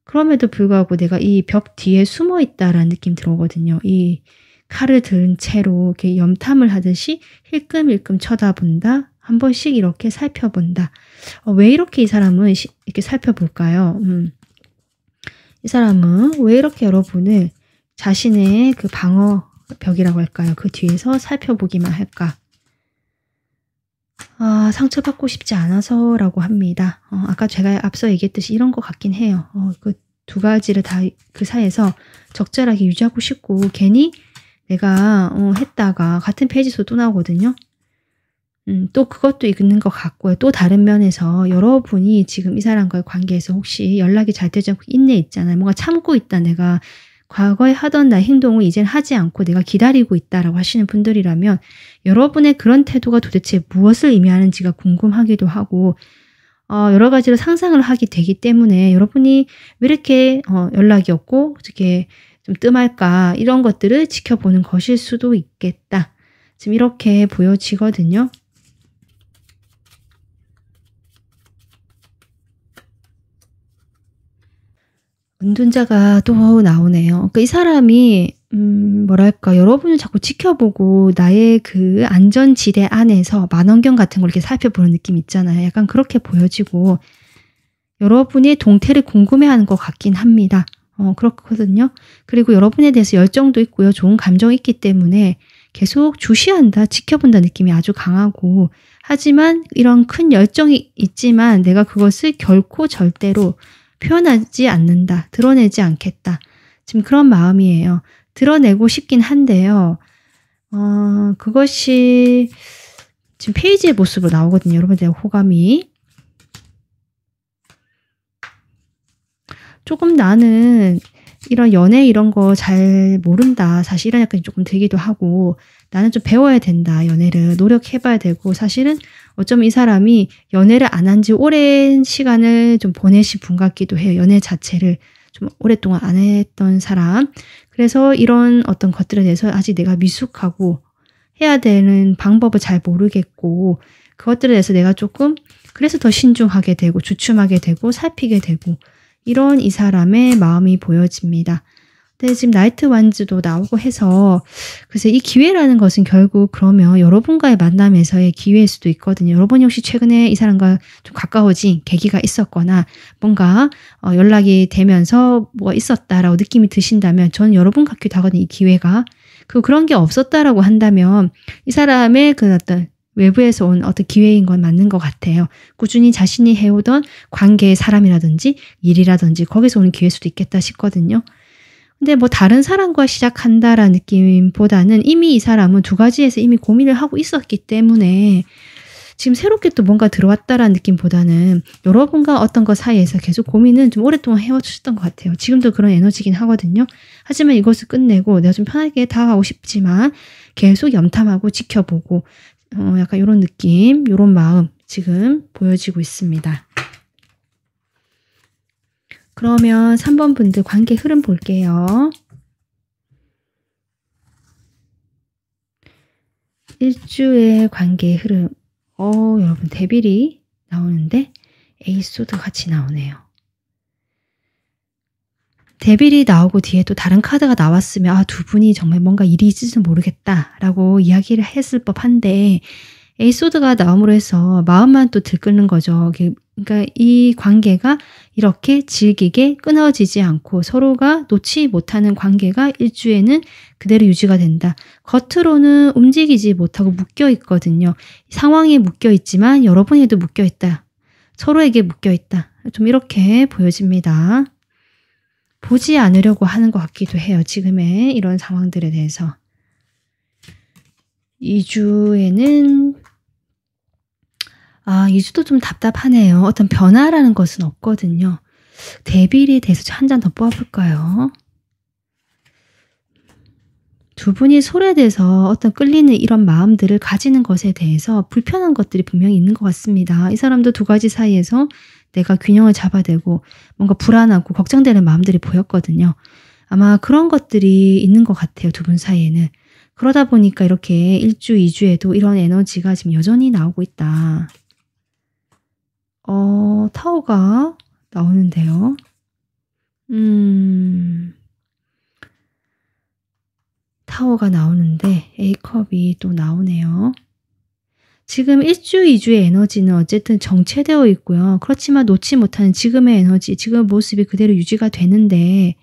그럼에도 불구하고 내가 이 벽 뒤에 숨어 있다라는 느낌 들어오거든요. 이 칼을 든 채로 이렇게 염탐을 하듯이 힐끔힐끔 쳐다본다. 한 번씩 이렇게 살펴본다. 왜 이렇게 이 사람은 이렇게 살펴볼까요? 이 사람은 왜 이렇게 여러분을 자신의 그 방어벽이라고 할까요? 그 뒤에서 살펴보기만 할까? 상처받고 싶지 않아서라고 합니다. 아까 제가 앞서 얘기했듯이 이런 것 같긴 해요. 그 두 가지를 다 그 사이에서 적절하게 유지하고 싶고 괜히 내가 했다가 같은 페이지에서 또 나오거든요. 또 그것도 있는 것 같고요. 또 다른 면에서 여러분이 지금 이 사람과의 관계에서 혹시 연락이 잘 되지 않고 인내 있잖아요. 뭔가 참고 있다. 내가 과거에 하던 나의 행동을 이젠 하지 않고 내가 기다리고 있다라고 하시는 분들이라면 여러분의 그런 태도가 도대체 무엇을 의미하는지가 궁금하기도 하고 여러 가지로 상상을 하게 되기 때문에 여러분이 왜 이렇게 연락이 없고 어떻게 좀 뜸할까 이런 것들을 지켜보는 것일 수도 있겠다. 지금 이렇게 보여지거든요. 은둔자가 또 나오네요. 이 사람이 뭐랄까 여러분을 자꾸 지켜보고 나의 그 안전지대 안에서 망원경 같은 걸 이렇게 살펴보는 느낌 있잖아요. 약간 그렇게 보여지고 여러분의 동태를 궁금해하는 것 같긴 합니다. 그렇거든요. 그리고 여러분에 대해서 열정도 있고요. 좋은 감정이 있기 때문에 계속 주시한다, 지켜본다 느낌이 아주 강하고 하지만 이런 큰 열정이 있지만 내가 그것을 결코 절대로 표현하지 않는다. 드러내지 않겠다. 지금 그런 마음이에요. 드러내고 싶긴 한데요. 그것이 지금 페이지의 모습으로 나오거든요. 여러분들의 호감이. 조금 나는 이런 연애 이런 거 잘 모른다. 사실 이런 약간 조금 들기도 하고 나는 좀 배워야 된다. 연애를 노력해봐야 되고 사실은 어쩌면 이 사람이 연애를 안 한 지 오랜 시간을 좀 보내신 분 같기도 해요. 연애 자체를 좀 오랫동안 안 했던 사람. 그래서 이런 어떤 것들에 대해서 아직 내가 미숙하고 해야 되는 방법을 잘 모르겠고 그것들에 대해서 내가 조금 그래서 더 신중하게 되고 주춤하게 되고 살피게 되고 이런 이 사람의 마음이 보여집니다. 근데 지금 나이트 완즈도 나오고 해서 그래서 이 기회라는 것은 결국 그러면 여러분과의 만남에서의 기회일 수도 있거든요. 여러분이 혹시 최근에 이 사람과 좀 가까워진 계기가 있었거나 뭔가 연락이 되면서 뭐가 있었다라고 느낌이 드신다면 저는 여러분 같기도 하거든요. 이 기회가. 그런 게 없었다라고 한다면 이 사람의 그 어떤 외부에서 온 어떤 기회인 건 맞는 것 같아요. 꾸준히 자신이 해오던 관계의 사람이라든지 일이라든지 거기서 오는 기회일 수도 있겠다 싶거든요. 근데 뭐 다른 사람과 시작한다라는 느낌보다는 이미 이 사람은 두 가지에서 이미 고민을 하고 있었기 때문에 지금 새롭게 또 뭔가 들어왔다라는 느낌보다는 여러분과 어떤 것 사이에서 계속 고민은 좀 오랫동안 해와주셨던 것 같아요. 지금도 그런 에너지긴 하거든요. 하지만 이것을 끝내고 내가 좀 편하게 다가가고 싶지만 계속 염탐하고 지켜보고 약간 이런 느낌, 이런 마음 지금 보여지고 있습니다. 그러면 3번 분들 관계 흐름 볼게요. 일주의 관계 흐름. 여러분 데빌이 나오는데 에이스도 같이 나오네요. 데빌이 나오고 뒤에 또 다른 카드가 나왔으면 두 분이 정말 뭔가 일이 있을지도 모르겠다라고 이야기를 했을 법한데 에이소드가 나옴으로 해서 마음만 또 들끓는 거죠. 그러니까 이 관계가 이렇게 질기게 끊어지지 않고 서로가 놓지 못하는 관계가 일주에는 그대로 유지가 된다. 겉으로는 움직이지 못하고 묶여 있거든요. 상황에 묶여 있지만 여러분에도 묶여 있다. 서로에게 묶여 있다. 좀 이렇게 보여집니다. 보지 않으려고 하는 것 같기도 해요. 지금의 이런 상황들에 대해서. 2주에는 2주도 좀 답답하네요. 어떤 변화라는 것은 없거든요. 대비에 대해서 한 잔 더 뽑아볼까요? 두 분이 솔에 대해서 어떤 끌리는 이런 마음들을 가지는 것에 대해서 불편한 것들이 분명히 있는 것 같습니다. 이 사람도 두 가지 사이에서 내가 균형을 잡아대고 뭔가 불안하고 걱정되는 마음들이 보였거든요. 아마 그런 것들이 있는 것 같아요. 두 분 사이에는. 그러다 보니까 이렇게 1주, 2주에도 이런 에너지가 지금 여전히 나오고 있다. 타워가 나오는데요. 타워가 나오는데 A컵이 또 나오네요. 지금 1주, 2주의 에너지는 어쨌든 정체되어 있고요. 그렇지만 놓지 못하는 지금의 에너지, 지금의 모습이 그대로 유지가 되는데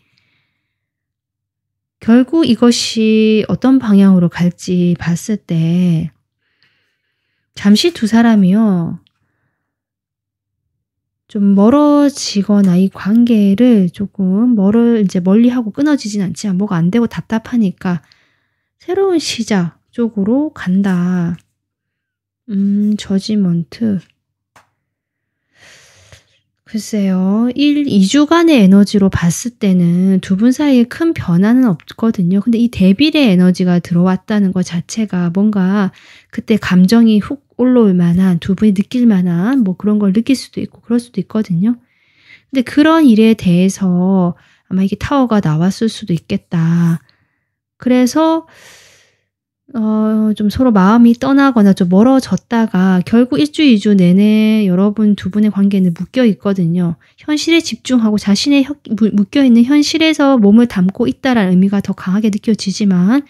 결국 이것이 어떤 방향으로 갈지 봤을 때 잠시 두 사람이요. 좀 멀어지거나 이 관계를 조금 멀리하고 끊어지진 않지만 뭐가 안 되고 답답하니까 새로운 시작 쪽으로 간다. 저지먼트. 글쎄요. 2주간의 에너지로 봤을 때는 두 분 사이에 큰 변화는 없거든요. 근데 이 데빌의 에너지가 들어왔다는 것 자체가 뭔가 그때 감정이 훅 올라올 만한, 두 분이 느낄 만한 뭐 그런 걸 느낄 수도 있고 그럴 수도 있거든요. 근데 그런 일에 대해서 아마 이게 타워가 나왔을 수도 있겠다. 그래서 좀 서로 마음이 떠나거나 좀 멀어졌다가 결국 1주, 2주 내내 여러분 두 분의 관계는 묶여 있거든요. 현실에 집중하고 자신의 묶여있는 현실에서 몸을 담고 있다라는 의미가 더 강하게 느껴지지만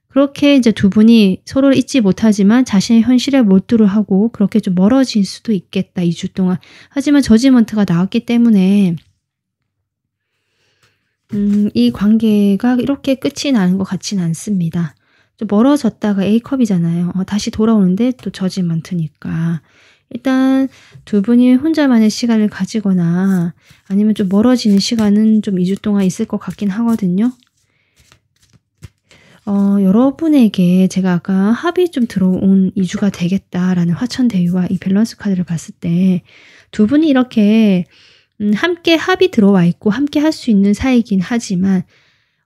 그렇게 이제 두 분이 서로를 잊지 못하지만 자신의 현실에 몰두를 하고 그렇게 좀 멀어질 수도 있겠다. 2주 동안. 하지만 저지먼트가 나왔기 때문에 이 관계가 이렇게 끝이 나는 것 같지는 않습니다. 좀 멀어졌다가 A컵이잖아요. 다시 돌아오는데 또 저지먼트니까. 일단 두 분이 혼자만의 시간을 가지거나 아니면 좀 멀어지는 시간은 좀 2주 동안 있을 것 같긴 하거든요. 여러분에게 제가 아까 합이 좀 들어온 2주가 되겠다라는 화천대유와 이 밸런스 카드를 봤을 때 두 분이 이렇게 함께 합이 들어와 있고 함께 할 수 있는 사이긴 하지만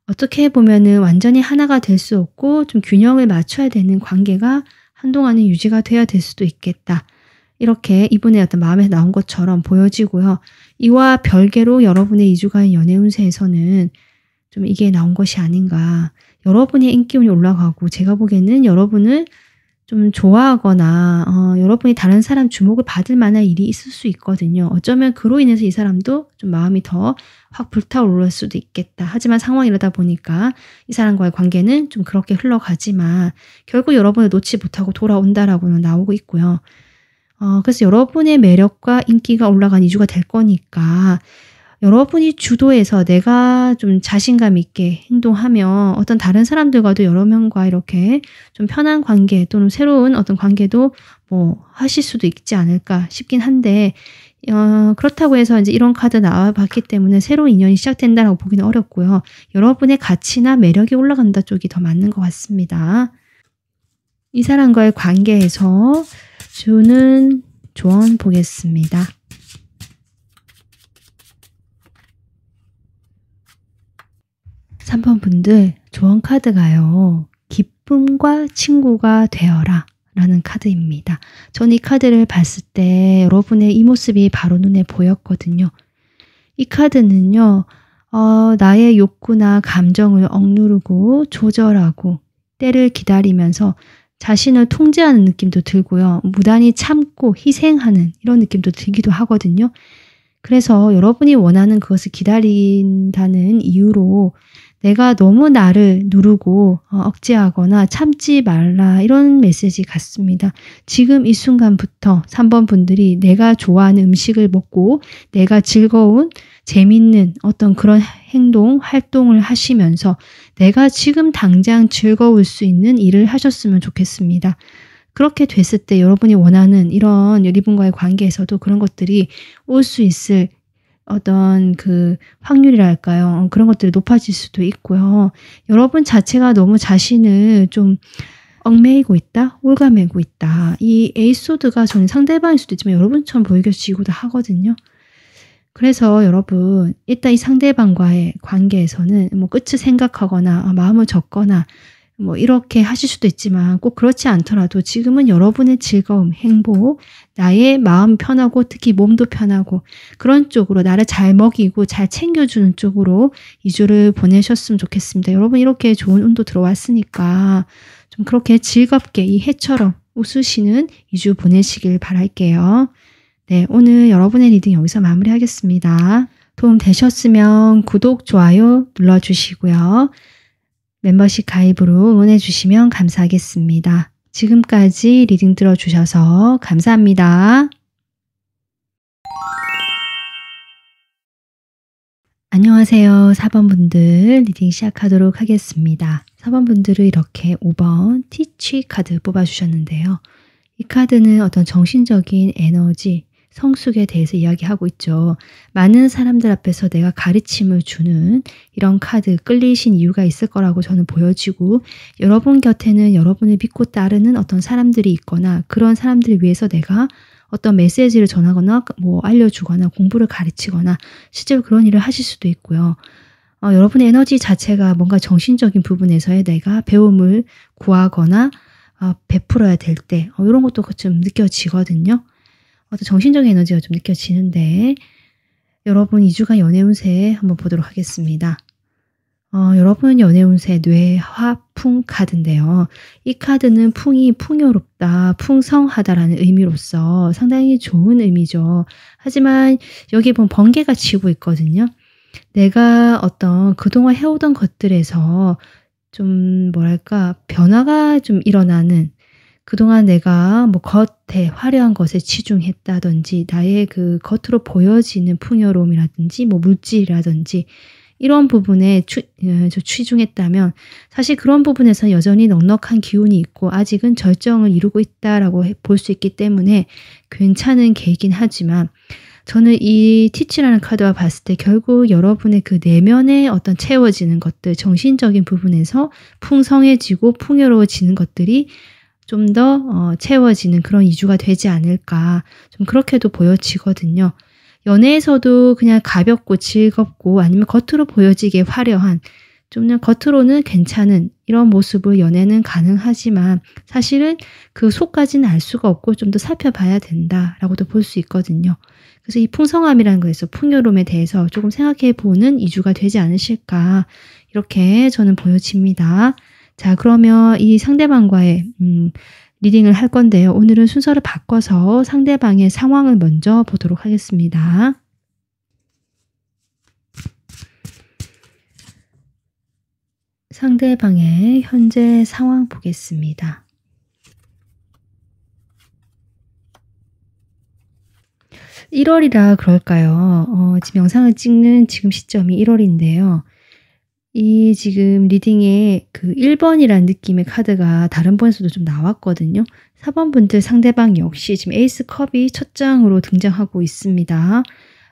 어떻게 보면은 완전히 하나가 될 수 없고 좀 균형을 맞춰야 되는 관계가 한동안은 유지가 돼야 될 수도 있겠다. 이렇게 이분의 어떤 마음에 나온 것처럼 보여지고요. 이와 별개로 여러분의 2주간 연애 운세에서는 좀 이게 나온 것이 아닌가. 여러분의 인기운이 올라가고 제가 보기에는 여러분을 좀 좋아하거나 여러분이 다른 사람 주목을 받을 만한 일이 있을 수 있거든요. 어쩌면 그로 인해서 이 사람도 좀 마음이 더 확 불타오를 수도 있겠다. 하지만 상황이 이러다 보니까 이 사람과의 관계는 좀 그렇게 흘러가지만 결국 여러분을 놓지 못하고 돌아온다라고는 나오고 있고요. 그래서 여러분의 매력과 인기가 올라간 2주가 될 거니까 여러분이 주도해서 내가 좀 자신감 있게 행동하면 어떤 다른 사람들과도 여러 명과 이렇게 좀 편한 관계 또는 새로운 어떤 관계도 뭐 하실 수도 있지 않을까 싶긴 한데 그렇다고 해서 이제 이런 카드 나와봤기 때문에 새로운 인연이 시작된다라고 보기는 어렵고요. 여러분의 가치나 매력이 올라간다 쪽이 더 맞는 것 같습니다. 이 사람과의 관계에서 주는 조언 보겠습니다. (3번) 분들 조언 카드가요. 기쁨과 친구가 되어라 라는 카드입니다. 전 이 카드를 봤을 때 여러분의 이 모습이 바로 눈에 보였거든요. 이 카드는요. 나의 욕구나 감정을 억누르고 조절하고 때를 기다리면서 자신을 통제하는 느낌도 들고요. 무단히 참고 희생하는 이런 느낌도 들기도 하거든요. 그래서 여러분이 원하는 그것을 기다린다는 이유로 내가 너무 나를 누르고 억제하거나 참지 말라 이런 메시지 같습니다. 지금 이 순간부터 3번 분들이 내가 좋아하는 음식을 먹고 내가 즐거운 재밌는 어떤 그런 행동, 활동을 하시면서 내가 지금 당장 즐거울 수 있는 일을 하셨으면 좋겠습니다. 그렇게 됐을 때 여러분이 원하는 이런 이분과의 관계에서도 그런 것들이 올 수 있을 어떤 그 확률이랄까요? 그런 것들이 높아질 수도 있고요. 여러분 자체가 너무 자신을 좀 얽매이고 있다, 올가매고 있다. 이 에이소드가 저는 상대방일 수도 있지만 여러분처럼 보여지기도 하거든요. 그래서 여러분 일단 이 상대방과의 관계에서는 뭐 끝을 생각하거나 마음을 접거나 뭐 이렇게 하실 수도 있지만 꼭 그렇지 않더라도 지금은 여러분의 즐거움, 행복, 나의 마음 편하고 특히 몸도 편하고 그런 쪽으로 나를 잘 먹이고 잘 챙겨주는 쪽으로 2주를 보내셨으면 좋겠습니다. 여러분 이렇게 좋은 운도 들어왔으니까 좀 그렇게 즐겁게 이 해처럼 웃으시는 2주 보내시길 바랄게요. 네, 오늘 여러분의 리딩 여기서 마무리하겠습니다. 도움 되셨으면 구독, 좋아요 눌러주시고요. 멤버십 가입으로 응원해 주시면 감사하겠습니다. 지금까지 리딩 들어주셔서 감사합니다. 안녕하세요. 4번분들 리딩 시작하도록 하겠습니다. 4번분들은 이렇게 5번 티치 카드 뽑아주셨는데요. 이 카드는 어떤 정신적인 에너지, 성숙에 대해서 이야기하고 있죠. 많은 사람들 앞에서 내가 가르침을 주는 이런 카드 끌리신 이유가 있을 거라고 저는 보여지고 여러분 곁에는 여러분을 믿고 따르는 어떤 사람들이 있거나 그런 사람들을 위해서 내가 어떤 메시지를 전하거나 뭐 알려주거나 공부를 가르치거나 실제로 그런 일을 하실 수도 있고요. 여러분의 에너지 자체가 뭔가 정신적인 부분에서의 내가 배움을 구하거나 베풀어야 될 때 이런 것도 좀 느껴지거든요. 어떤 정신적인 에너지가 좀 느껴지는데 여러분 2주간 연애 운세 한번 보도록 하겠습니다. 여러분 연애 운세 뇌화풍 카드인데요. 이 카드는 풍이 풍요롭다, 풍성하다라는 의미로서 상당히 좋은 의미죠. 하지만 여기 보면 번개가 치고 있거든요. 내가 어떤 그동안 해오던 것들에서 좀 뭐랄까 변화가 좀 일어나는 그동안 내가 뭐 겉에 화려한 것에 치중했다든지 나의 그 겉으로 보여지는 풍요로움이라든지 뭐 물질이라든지 이런 부분에 치중했다면 사실 그런 부분에서 여전히 넉넉한 기운이 있고 아직은 절정을 이루고 있다라고 볼 수 있기 때문에 괜찮은 계기긴 하지만 저는 이 티치라는 카드와 봤을 때 결국 여러분의 그 내면에 어떤 채워지는 것들 정신적인 부분에서 풍성해지고 풍요로워지는 것들이 좀 더 채워지는 그런 2주가 되지 않을까 좀 그렇게도 보여지거든요. 연애에서도 그냥 가볍고 즐겁고 아니면 겉으로 보여지게 화려한 좀 그냥 겉으로는 괜찮은 이런 모습을 연애는 가능하지만 사실은 그 속까지는 알 수가 없고 좀 더 살펴봐야 된다라고도 볼 수 있거든요. 그래서 이 풍성함이라는 거에서 풍요로움에 대해서 조금 생각해 보는 2주가 되지 않으실까 이렇게 저는 보여집니다. 자, 그러면 이 상대방과의 리딩을 할 건데요. 오늘은 순서를 바꿔서 상대방의 상황을 먼저 보도록 하겠습니다. 상대방의 현재 상황 보겠습니다. (1월이라) 그럴까요? 지금 영상을 찍는 지금 시점이 1월인데요. 이 지금 리딩에 그 1번이라는 느낌의 카드가 다른 번에서도 좀 나왔거든요. 4번 분들 상대방 역시 지금 에이스 컵이 첫 장으로 등장하고 있습니다.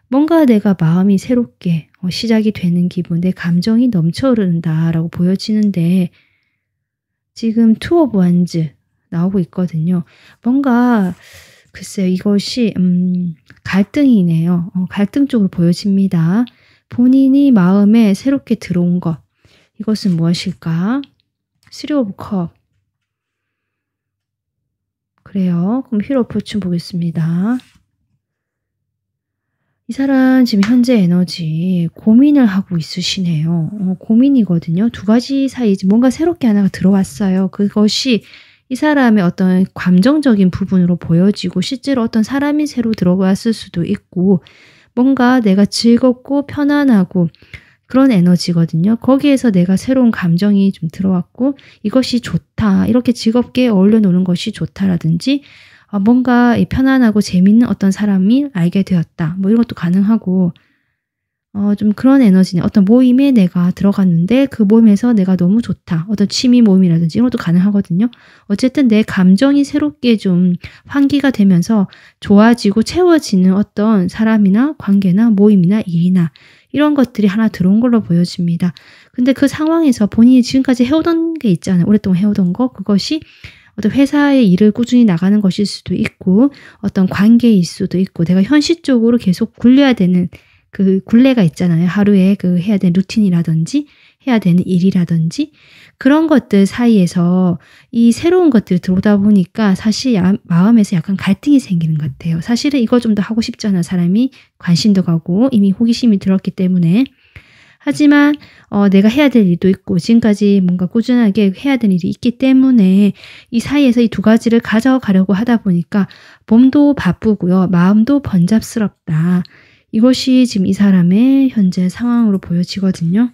뭔가 내가 마음이 새롭게 시작이 되는 기분, 내 감정이 넘쳐흐른다라고 보여지는데 지금 투 오브 완즈 나오고 있거든요. 뭔가 글쎄요 이것이 갈등이네요. 갈등 쪽으로 보여집니다. 본인이 마음에 새롭게 들어온 것 이것은 무엇일까? 3 오브 컵 그래요. 그럼 힐 오브 포춘 보겠습니다. 이 사람 지금 현재 에너지 고민을 하고 있으시네요. 고민이거든요. 두 가지 사이 뭔가 새롭게 하나가 들어왔어요. 그것이 이 사람의 어떤 감정적인 부분으로 보여지고 실제로 어떤 사람이 새로 들어왔을 수도 있고 뭔가 내가 즐겁고 편안하고 그런 에너지거든요. 거기에서 내가 새로운 감정이 좀 들어왔고 이것이 좋다. 이렇게 즐겁게 어울려 노는 것이 좋다라든지 뭔가 편안하고 재밌는 어떤 사람이 알게 되었다. 뭐 이런 것도 가능하고 좀 그런 에너지네. 어떤 모임에 내가 들어갔는데 그 모임에서 내가 너무 좋다. 어떤 취미 모임이라든지 이런 것도 가능하거든요. 어쨌든 내 감정이 새롭게 좀 환기가 되면서 좋아지고 채워지는 어떤 사람이나 관계나 모임이나 일이나 이런 것들이 하나 들어온 걸로 보여집니다. 근데 그 상황에서 본인이 지금까지 해오던 게 있잖아요. 오랫동안 해오던 거. 그것이 어떤 회사의 일을 꾸준히 나가는 것일 수도 있고 어떤 관계일 수도 있고 내가 현실적으로 계속 굴려야 되는 그 굴레가 있잖아요. 하루에 그 해야 되는 루틴이라든지 해야 되는 일이라든지 그런 것들 사이에서 이 새로운 것들이 들어오다 보니까 사실 마음에서 약간 갈등이 생기는 것 같아요. 사실은 이거 좀 더 하고 싶잖아요. 사람이 관심도 가고 이미 호기심이 들었기 때문에. 하지만 내가 해야 될 일도 있고 지금까지 뭔가 꾸준하게 해야 될 일이 있기 때문에 이 사이에서 이 두 가지를 가져가려고 하다 보니까 몸도 바쁘고요. 마음도 번잡스럽다. 이것이 지금 이 사람의 현재 상황으로 보여지거든요.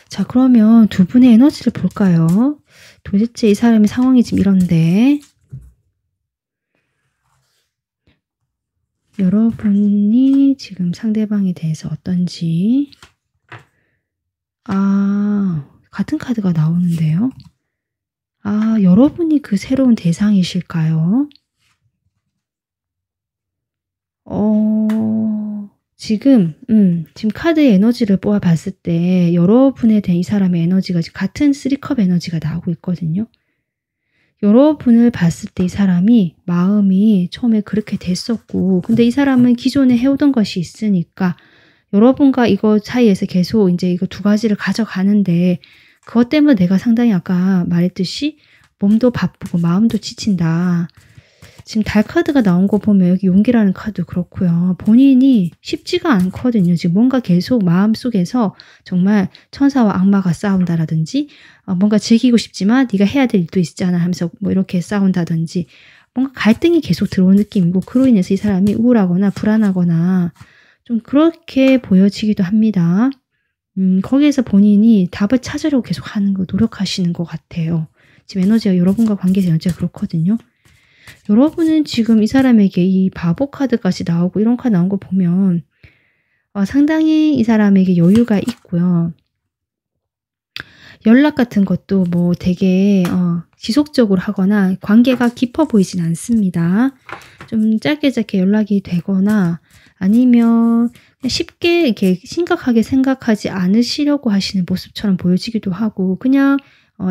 자, 그러면 두 분의 에너지를 볼까요? 도대체 이 사람의 상황이 지금 이런데 여러분이 지금 상대방에 대해서 어떤지 같은 카드가 나오는데요. 여러분이 그 새로운 대상이실까요? 지금 카드의 에너지를 뽑아봤을 때 여러분에 대한 이 사람의 에너지가 같은 3컵 에너지가 나오고 있거든요. 여러분을 봤을 때 이 사람이 마음이 처음에 그렇게 됐었고 근데 이 사람은 기존에 해오던 것이 있으니까 여러분과 이거 사이에서 계속 이제 이거 두 가지를 가져가는데 그것 때문에 내가 상당히 아까 말했듯이 몸도 바쁘고 마음도 지친다. 지금 달 카드가 나온 거 보면 여기 용기라는 카드 그렇고요. 본인이 쉽지가 않거든요. 지금 뭔가 계속 마음속에서 정말 천사와 악마가 싸운다라든지 뭔가 즐기고 싶지만 네가 해야 될 일도 있잖아 하면서 뭐 이렇게 싸운다든지 뭔가 갈등이 계속 들어오는 느낌이고 그로 인해서 이 사람이 우울하거나 불안하거나 좀 그렇게 보여지기도 합니다. 거기에서 본인이 답을 찾으려고 계속 하는 거 노력하시는 것 같아요. 지금 에너지가 여러분과 관계에서 에너지가 그렇거든요. 여러분은 지금 이 사람에게 이 바보 카드까지 나오고 이런 카드 나온 거 보면 상당히 이 사람에게 여유가 있고요. 연락 같은 것도 뭐 되게 지속적으로 하거나 관계가 깊어 보이진 않습니다. 좀 짧게 연락이 되거나 아니면 쉽게 이렇게 심각하게 생각하지 않으시려고 하시는 모습처럼 보여지기도 하고 그냥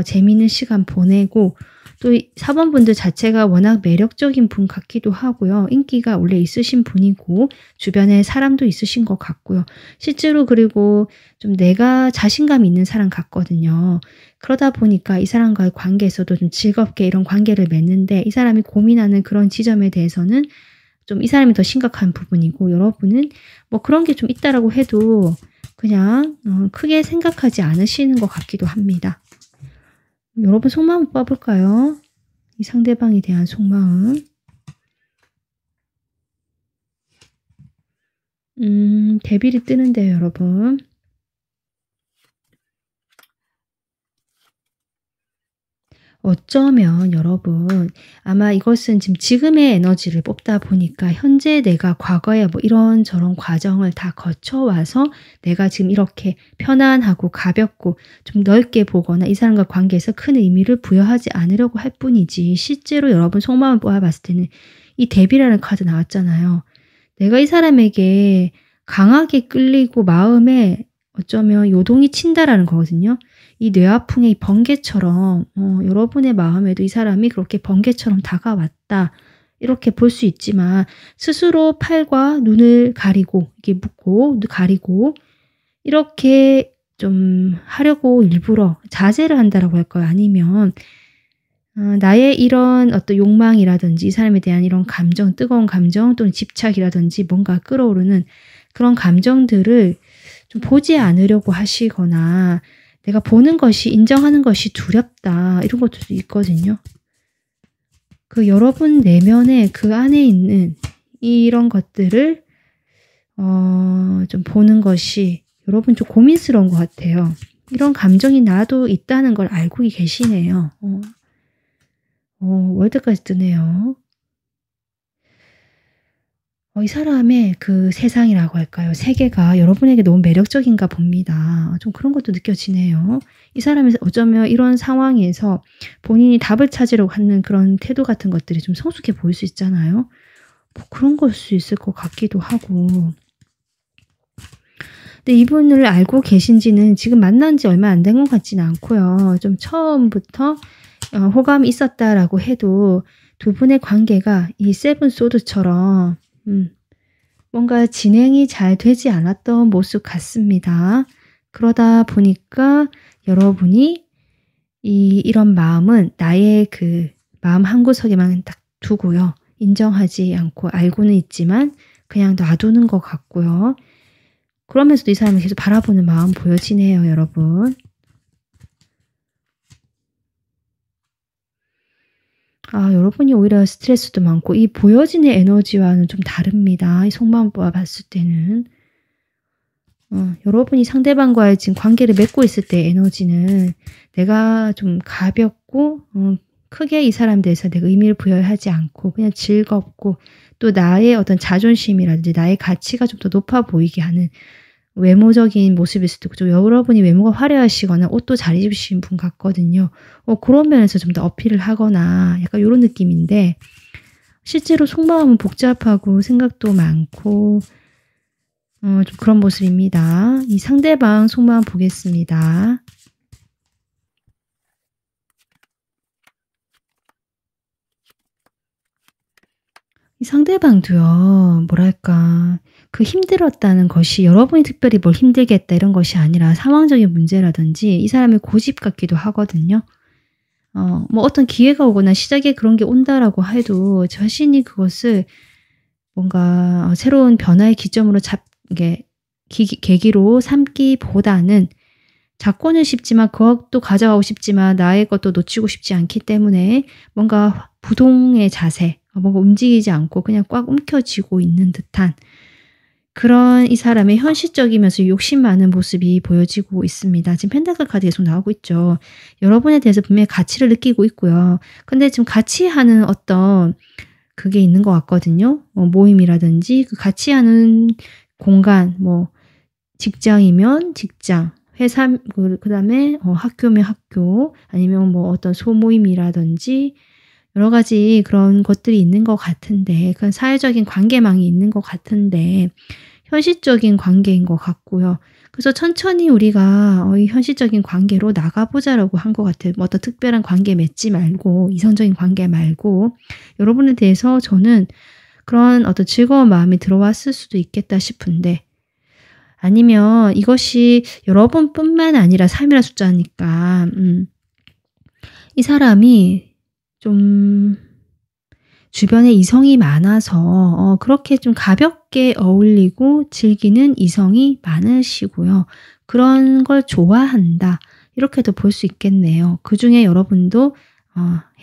재미있는 시간 보내고 또 4번 분들 자체가 워낙 매력적인 분 같기도 하고요. 인기가 원래 있으신 분이고 주변에 사람도 있으신 것 같고요. 실제로 그리고 좀 내가 자신감 있는 사람 같거든요. 그러다 보니까 이 사람과의 관계에서도 좀 즐겁게 이런 관계를 맺는데 이 사람이 고민하는 그런 지점에 대해서는 좀 이 사람이 더 심각한 부분이고 여러분은 뭐 그런 게 좀 있다라고 해도 그냥 크게 생각하지 않으시는 것 같기도 합니다. 여러분 속마음 뽑아볼까요? 이 상대방에 대한 속마음. 데빌이 뜨는데요, 여러분. 어쩌면 여러분 아마 이것은 지금의 에너지를 뽑다 보니까 현재 내가 과거에 뭐 이런저런 과정을 다 거쳐와서 내가 지금 이렇게 편안하고 가볍고 좀 넓게 보거나 이 사람과 관계에서 큰 의미를 부여하지 않으려고 할 뿐이지 실제로 여러분 속마음을 뽑아봤을 때는 이 데뷔라는 카드 나왔잖아요. 내가 이 사람에게 강하게 끌리고 마음에 어쩌면 요동이 친다라는 거거든요. 이 뇌아풍의 번개처럼 여러분의 마음에도 이 사람이 그렇게 번개처럼 다가왔다. 이렇게 볼 수 있지만 스스로 팔과 눈을 가리고 이렇게 묶고 가리고 이렇게 좀 하려고 일부러 자제를 한다라고 할까요? 아니면 나의 이런 어떤 욕망이라든지 이 사람에 대한 이런 감정, 뜨거운 감정 또는 집착이라든지 뭔가 끌어오르는 그런 감정들을 좀 보지 않으려고 하시거나 내가 보는 것이 인정하는 것이 두렵다 이런 것들도 있거든요. 그 여러분 내면에 그 안에 있는 이런 것들을 좀 보는 것이 여러분 좀 고민스러운 것 같아요. 이런 감정이 나도 있다는 걸 알고 계시네요. 월드까지 뜨네요. 이 사람의 그 세상이라고 할까요? 세계가 여러분에게 너무 매력적인가 봅니다. 좀 그런 것도 느껴지네요. 이 사람이 어쩌면 이런 상황에서 본인이 답을 찾으려고 하는 그런 태도 같은 것들이 좀 성숙해 보일 수 있잖아요. 뭐 그런 걸 수 있을 것 같기도 하고. 근데 이분을 알고 계신지는 지금 만난 지 얼마 안 된 것 같지는 않고요. 좀 처음부터 호감이 있었다라고 해도 두 분의 관계가 이 세븐 소드처럼 뭔가 진행이 잘 되지 않았던 모습 같습니다. 그러다 보니까 여러분이 이런 마음은 나의 그 마음 한구석에만 딱 두고요. 인정하지 않고 알고는 있지만 그냥 놔두는 것 같고요. 그러면서도 이 사람을 계속 바라보는 마음 보여지네요, 여러분. 여러분이 오히려 스트레스도 많고 이 보여지는 에너지와는 좀 다릅니다. 이 속마음과 봤을 때는. 여러분이 상대방과의 지금 관계를 맺고 있을 때 에너지는 내가 좀 가볍고 크게 이 사람에 대해서 내가 의미를 부여하지 않고 그냥 즐겁고 또 나의 어떤 자존심이라든지 나의 가치가 좀 더 높아 보이게 하는 외모적인 모습일 수도 있고 좀 여러분이 외모가 화려하시거나 옷도 잘 입으신 분 같거든요. 그런 면에서 좀 더 어필을 하거나 약간 요런 느낌인데 실제로 속마음은 복잡하고 생각도 많고 좀 그런 모습입니다. 이 상대방 속마음 보겠습니다. 이 상대방도요. 뭐랄까 그 힘들었다는 것이 여러분이 특별히 뭘 힘들게 했다 이런 것이 아니라 상황적인 문제라든지 이 사람의 고집 같기도 하거든요. 뭐 어떤 기회가 오거나 시작에 그런 게 온다라고 해도 자신이 그것을 뭔가 새로운 변화의 기점으로 이게 계기로 삼기보다는 잡고는 싶지만 그것도 가져가고 싶지만 나의 것도 놓치고 싶지 않기 때문에 뭔가 부동의 자세, 뭔가 움직이지 않고 그냥 꽉 움켜쥐고 있는 듯한 그런 이 사람의 현실적이면서 욕심 많은 모습이 보여지고 있습니다. 지금 펜타클 카드 계속 나오고 있죠. 여러분에 대해서 분명히 가치를 느끼고 있고요. 근데 지금 가치하는 어떤 그게 있는 것 같거든요. 모임이라든지 그 가치하는 공간, 뭐 직장이면 직장, 회사 그다음에 학교면 학교 아니면 뭐 어떤 소모임이라든지 여러 가지 그런 것들이 있는 것 같은데 그런 사회적인 관계망이 있는 것 같은데 현실적인 관계인 것 같고요. 그래서 천천히 우리가 이 현실적인 관계로 나가보자라고 한 것 같아요. 뭐 어떤 특별한 관계 맺지 말고 이성적인 관계 말고 여러분에 대해서 저는 그런 어떤 즐거운 마음이 들어왔을 수도 있겠다 싶은데 아니면 이것이 여러분뿐만 아니라 3이라는 숫자니까 이 사람이 좀 주변에 이성이 많아서 그렇게 좀 가볍게 어울리고 즐기는 이성이 많으시고요. 그런 걸 좋아한다. 이렇게도 볼 수 있겠네요. 그중에 여러분도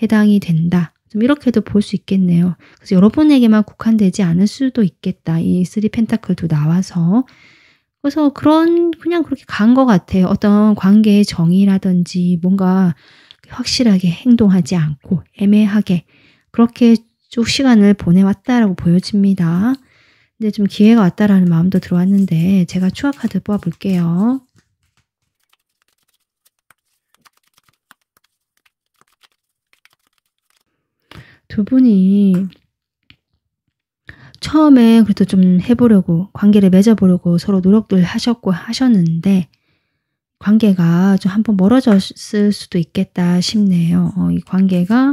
해당이 된다. 좀 이렇게도 볼 수 있겠네요. 그래서 여러분에게만 국한되지 않을 수도 있겠다. 이 3 펜타클도 나와서. 그래서 그냥 그렇게 간 것 같아요. 어떤 관계의 정의라든지 뭔가 확실하게 행동하지 않고 애매하게 그렇게 쭉 시간을 보내왔다라고 보여집니다. 근데 좀 기회가 왔다라는 마음도 들어왔는데 제가 추가 카드 뽑아볼게요. 두 분이 처음에 그래도 좀 해보려고 관계를 맺어보려고 서로 노력들 하셨고 하셨는데 관계가 좀 한번 멀어졌을 수도 있겠다 싶네요. 이 관계가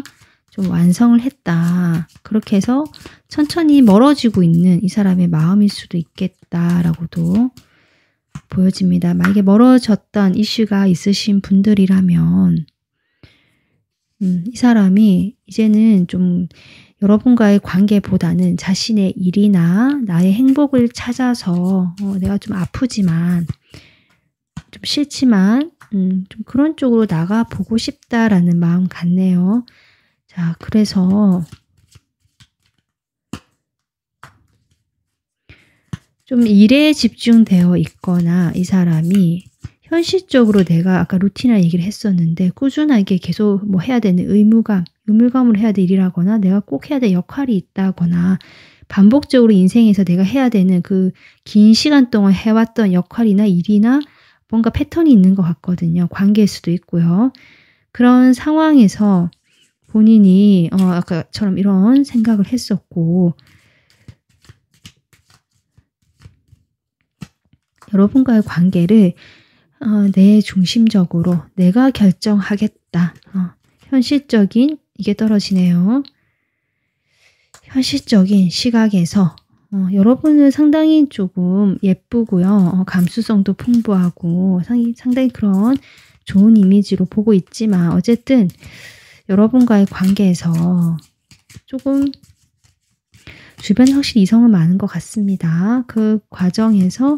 좀 완성을 했다. 그렇게 해서 천천히 멀어지고 있는 이 사람의 마음일 수도 있겠다라고도 보여집니다. 만약에 멀어졌던 이슈가 있으신 분들이라면 이 사람이 이제는 좀 여러분과의 관계보다는 자신의 일이나 나의 행복을 찾아서 내가 좀 아프지만 좀 싫지만 좀 그런 쪽으로 나가보고 싶다라는 마음 같네요. 자, 그래서 좀 일에 집중되어 있거나 이 사람이 현실적으로 내가 아까 루틴이라는 얘기를 했었는데 꾸준하게 계속 뭐 해야 되는 의무감으로 해야 될 일이라거나 내가 꼭 해야 될 역할이 있다거나 반복적으로 인생에서 내가 해야 되는 그 긴 시간 동안 해왔던 역할이나 일이나 뭔가 패턴이 있는 것 같거든요. 관계일 수도 있고요. 그런 상황에서 본인이 아까처럼 이런 생각을 했었고 여러분과의 관계를 내 중심적으로 내가 결정하겠다. 현실적인 이게 떨어지네요. 현실적인 시각에서 여러분은 상당히 조금 예쁘고요. 감수성도 풍부하고 상당히 그런 좋은 이미지로 보고 있지만 어쨌든 여러분과의 관계에서 조금 주변에 확실히 이성은 많은 것 같습니다. 그 과정에서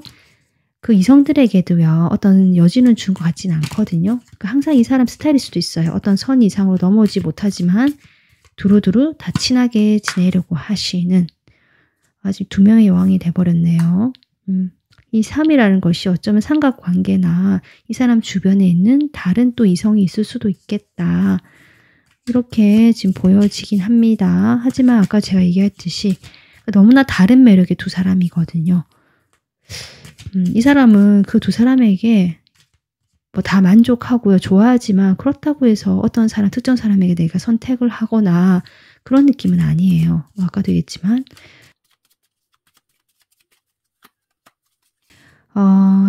그 이성들에게도요. 어떤 여지는 준 것 같지는 않거든요. 그러니까 항상 이 사람 스타일일 수도 있어요. 어떤 선 이상으로 넘어오지 못하지만 두루두루 다 친하게 지내려고 하시는 아직 두 명의 여왕이 돼버렸네요. 이 3이라는 것이 어쩌면 삼각관계나 이 사람 주변에 있는 다른 또 이성이 있을 수도 있겠다. 이렇게 지금 보여지긴 합니다. 하지만 아까 제가 얘기했듯이 너무나 다른 매력의 두 사람이거든요. 이 사람은 그 두 사람에게 뭐 다 만족하고요. 좋아하지만 그렇다고 해서 어떤 사람, 특정 사람에게 내가 선택을 하거나 그런 느낌은 아니에요. 아까도 얘기했지만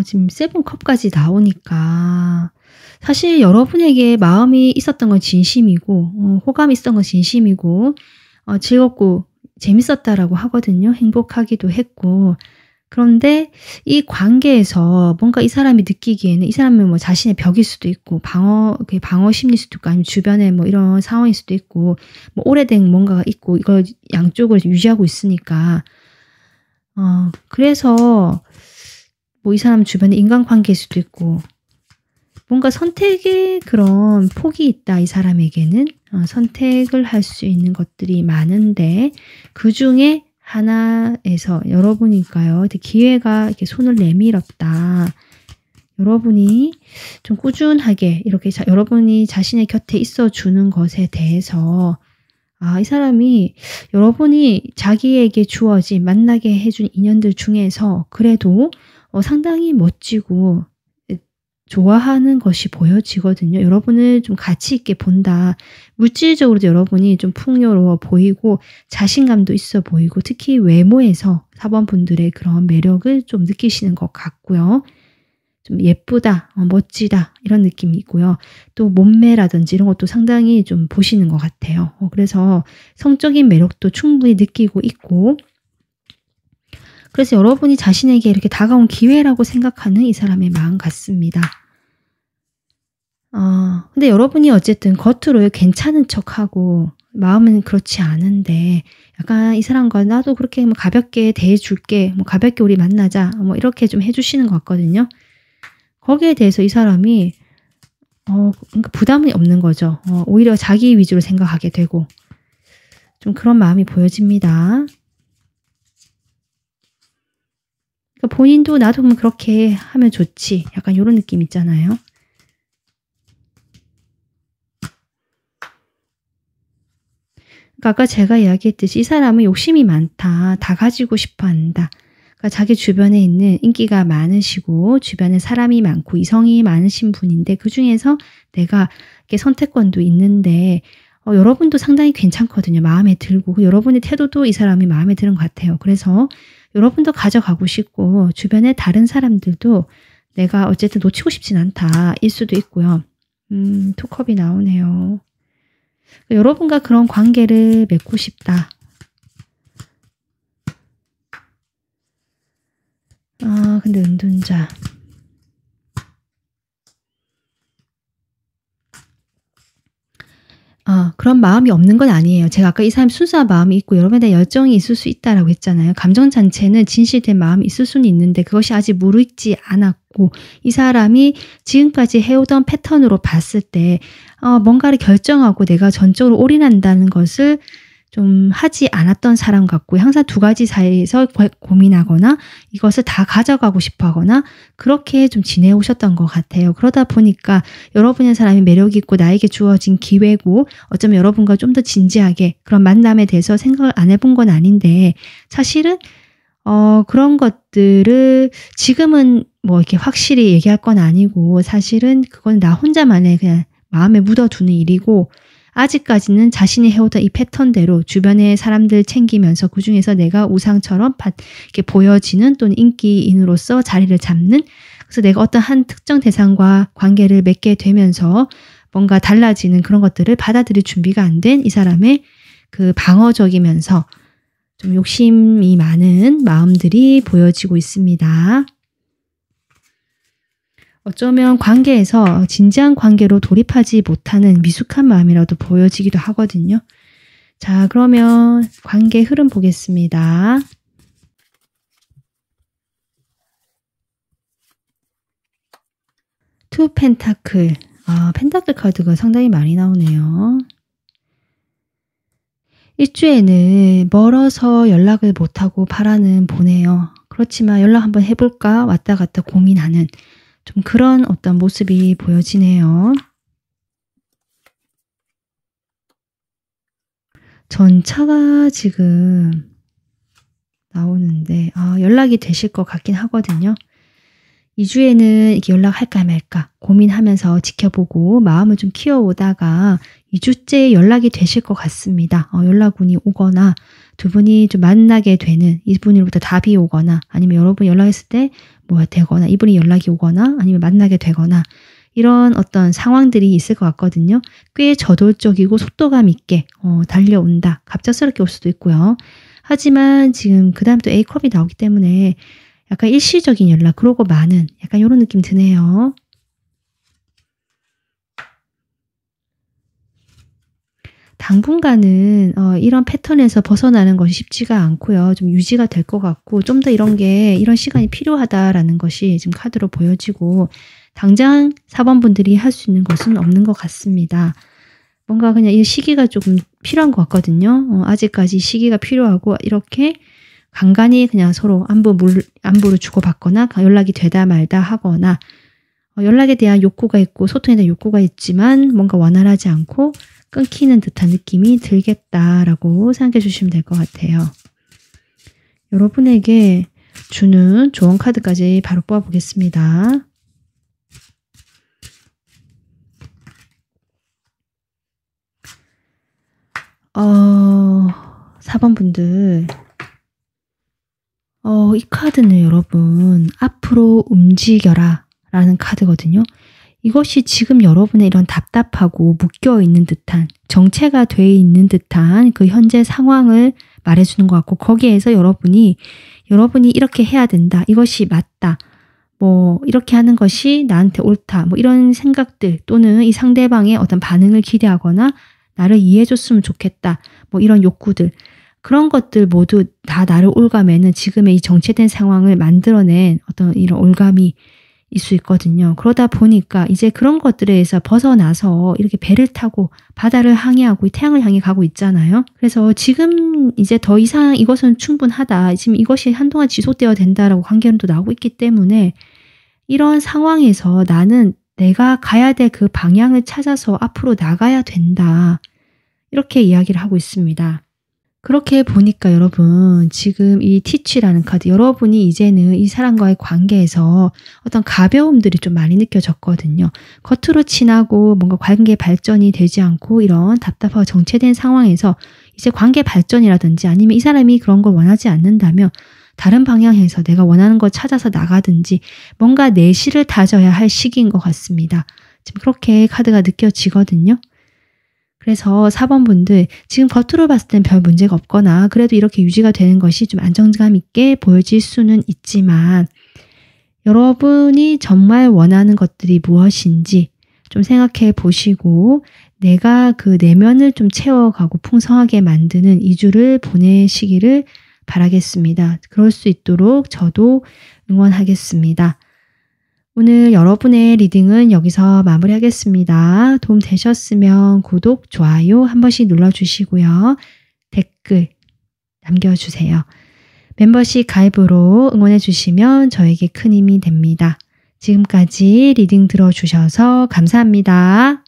지금 세븐컵까지 나오니까 사실 여러분에게 마음이 있었던 건 진심이고 호감이 있었던 건 진심이고 즐겁고 재밌었다라고 하거든요. 행복하기도 했고 그런데 이 관계에서 뭔가 이 사람이 느끼기에는 이 사람은 뭐 자신의 벽일 수도 있고 방어 심리일 수도 있고 아니면 주변에 뭐 이런 상황일 수도 있고 뭐 오래된 뭔가가 있고 이걸 양쪽을 유지하고 있으니까 그래서 뭐 이 사람 주변에 인간관계일 수도 있고 뭔가 선택의 그런 폭이 있다. 이 사람에게는 선택을 할 수 있는 것들이 많은데 그중에 하나에서 여러분일까요? 기회가 이렇게 손을 내밀었다. 여러분이 좀 꾸준하게 이렇게 여러분이 자신의 곁에 있어주는 것에 대해서 이 사람이 여러분이 자기에게 주어진 만나게 해준 인연들 중에서 그래도 상당히 멋지고 좋아하는 것이 보여지거든요. 여러분을 좀 가치 있게 본다. 물질적으로도 여러분이 좀 풍요로워 보이고 자신감도 있어 보이고 특히 외모에서 4번 분들의 그런 매력을 좀 느끼시는 것 같고요. 좀 예쁘다, 멋지다 이런 느낌이 있고요. 또 몸매라든지 이런 것도 상당히 좀 보시는 것 같아요. 그래서 성적인 매력도 충분히 느끼고 있고 그래서 여러분이 자신에게 이렇게 다가온 기회라고 생각하는 이 사람의 마음 같습니다. 근데 여러분이 어쨌든 겉으로 괜찮은 척하고 마음은 그렇지 않은데 약간 이 사람과 나도 그렇게 뭐 가볍게 대해줄게, 뭐 가볍게 우리 만나자, 뭐 이렇게 좀 해주시는 것 같거든요. 거기에 대해서 이 사람이 그러니까 부담이 없는 거죠. 오히려 자기 위주로 생각하게 되고 좀 그런 마음이 보여집니다. 그러니까 본인도 나도 그렇게 하면 좋지. 약간 이런 느낌 있잖아요. 그러니까 아까 제가 이야기했듯이 이 사람은 욕심이 많다. 다 가지고 싶어 한다. 그러니까 자기 주변에 있는 인기가 많으시고 주변에 사람이 많고 이성이 많으신 분인데 그중에서 내가 이렇게 선택권도 있는데 여러분도 상당히 괜찮거든요. 마음에 들고 여러분의 태도도 이 사람이 마음에 드는 것 같아요. 그래서 여러분도 가져가고 싶고 주변에 다른 사람들도 내가 어쨌든 놓치고 싶진 않다 일 수도 있고요. 투컵이 나오네요. 여러분과 그런 관계를 맺고 싶다. 근데 은둔자. 그런 마음이 없는 건 아니에요. 제가 아까 이 사람이 순수한 마음이 있고 여러분에 대한 열정이 있을 수 있다라고 했잖아요. 감정 자체는 진실된 마음이 있을 수는 있는데 그것이 아직 무르익지 않았고 이 사람이 지금까지 해오던 패턴으로 봤을 때 뭔가를 결정하고 내가 전적으로 올인한다는 것을 좀 하지 않았던 사람 같고 항상 두 가지 사이에서 고민하거나 이것을 다 가져가고 싶어 하거나 그렇게 좀 지내오셨던 것 같아요. 그러다 보니까 여러분의 사람이 매력이 있고 나에게 주어진 기회고 어쩌면 여러분과 좀 더 진지하게 그런 만남에 대해서 생각을 안 해본 건 아닌데 사실은 그런 것들을 지금은 뭐 이렇게 확실히 얘기할 건 아니고 사실은 그건 나 혼자만의 그냥 마음에 묻어두는 일이고 아직까지는 자신이 해오던 이 패턴대로 주변의 사람들 챙기면서 그중에서 내가 우상처럼 이렇게 보여지는 또는 인기인으로서 자리를 잡는, 그래서 내가 어떤 한 특정 대상과 관계를 맺게 되면서 뭔가 달라지는 그런 것들을 받아들일 준비가 안 된 이 사람의 그 방어적이면서 좀 욕심이 많은 마음들이 보여지고 있습니다. 어쩌면 관계에서 진지한 관계로 돌입하지 못하는 미숙한 마음이라도 보여지기도 하거든요. 자, 그러면 관계 흐름 보겠습니다. 투 펜타클. 펜타클 카드가 상당히 많이 나오네요. 일주에는 멀어서 연락을 못하고 바라는 보내요. 그렇지만 연락 한번 해볼까 왔다 갔다 고민하는 좀 그런 어떤 모습이 보여지네요. 전차가 지금 나오는데 연락이 되실 것 같긴 하거든요. 2주에는 이렇게 연락할까 말까 고민하면서 지켜보고 마음을 좀 키워오다가 2주째 연락이 되실 것 같습니다. 연락운이 오거나 두 분이 좀 만나게 되는, 이분으로부터 답이 오거나 아니면 여러분이 연락했을 때 뭐가 되거나 이분이 연락이 오거나 아니면 만나게 되거나 이런 어떤 상황들이 있을 것 같거든요. 꽤 저돌적이고 속도감 있게 달려온다. 갑작스럽게 올 수도 있고요. 하지만 지금 그 다음 또 A컵이 나오기 때문에 약간 일시적인 연락, 그러고 많은 약간 이런 느낌 드네요. 당분간은 이런 패턴에서 벗어나는 것이 쉽지가 않고요. 좀 유지가 될 것 같고 좀 더 이런 시간이 필요하다라는 것이 지금 카드로 보여지고 당장 4번 분들이 할 수 있는 것은 없는 것 같습니다. 뭔가 그냥 이 시기가 조금 필요한 것 같거든요. 아직까지 시기가 필요하고 이렇게 간간히 그냥 서로 안부를 주고받거나 연락이 되다 말다 하거나 연락에 대한 욕구가 있고 소통에 대한 욕구가 있지만 뭔가 원활하지 않고 끊기는 듯한 느낌이 들겠다라고 생각해 주시면 될 것 같아요. 여러분에게 주는 조언 카드까지 바로 뽑아보겠습니다. 4번 분들 이 카드는 여러분 앞으로 움직여라 라는 카드거든요. 이것이 지금 여러분의 이런 답답하고 묶여있는 듯한 정체가 돼 있는 듯한 그 현재 상황을 말해주는 것 같고 거기에서 여러분이 이렇게 해야 된다. 이것이 맞다. 뭐 이렇게 하는 것이 나한테 옳다. 뭐 이런 생각들 또는 이 상대방의 어떤 반응을 기대하거나 나를 이해해줬으면 좋겠다. 뭐 이런 욕구들. 그런 것들 모두 다 나를 올가매는 지금의 이 정체된 상황을 만들어낸 어떤 이런 올감이 있을 수 있거든요. 그러다 보니까 이제 그런 것들에 의해서 벗어나서 이렇게 배를 타고 바다를 항해하고 태양을 향해 가고 있잖아요. 그래서 지금 이제 더 이상 이것은 충분하다. 지금 이것이 한동안 지속되어야 된다라고 관계론도 나오고 있기 때문에 이런 상황에서 나는 내가 가야 될 그 방향을 찾아서 앞으로 나가야 된다. 이렇게 이야기를 하고 있습니다. 그렇게 보니까 여러분 지금 이 티치라는 카드, 여러분이 이제는 이 사람과의 관계에서 어떤 가벼움들이 좀 많이 느껴졌거든요. 겉으로 친하고 뭔가 관계 발전이 되지 않고 이런 답답하고 정체된 상황에서 이제 관계 발전이라든지 아니면 이 사람이 그런 걸 원하지 않는다면 다른 방향에서 내가 원하는 걸 찾아서 나가든지 뭔가 내실을 다져야 할 시기인 것 같습니다. 지금 그렇게 카드가 느껴지거든요. 그래서 4번 분들 지금 겉으로 봤을 땐 별 문제가 없거나 그래도 이렇게 유지가 되는 것이 좀 안정감 있게 보여질 수는 있지만 여러분이 정말 원하는 것들이 무엇인지 좀 생각해 보시고 내가 그 내면을 좀 채워가고 풍성하게 만드는 2주를 보내시기를 바라겠습니다. 그럴 수 있도록 저도 응원하겠습니다. 오늘 여러분의 리딩은 여기서 마무리하겠습니다. 도움 되셨으면 구독, 좋아요 한 번씩 눌러주시고요. 댓글 남겨주세요. 멤버십 가입으로 응원해주시면 저에게 큰 힘이 됩니다. 지금까지 리딩 들어주셔서 감사합니다.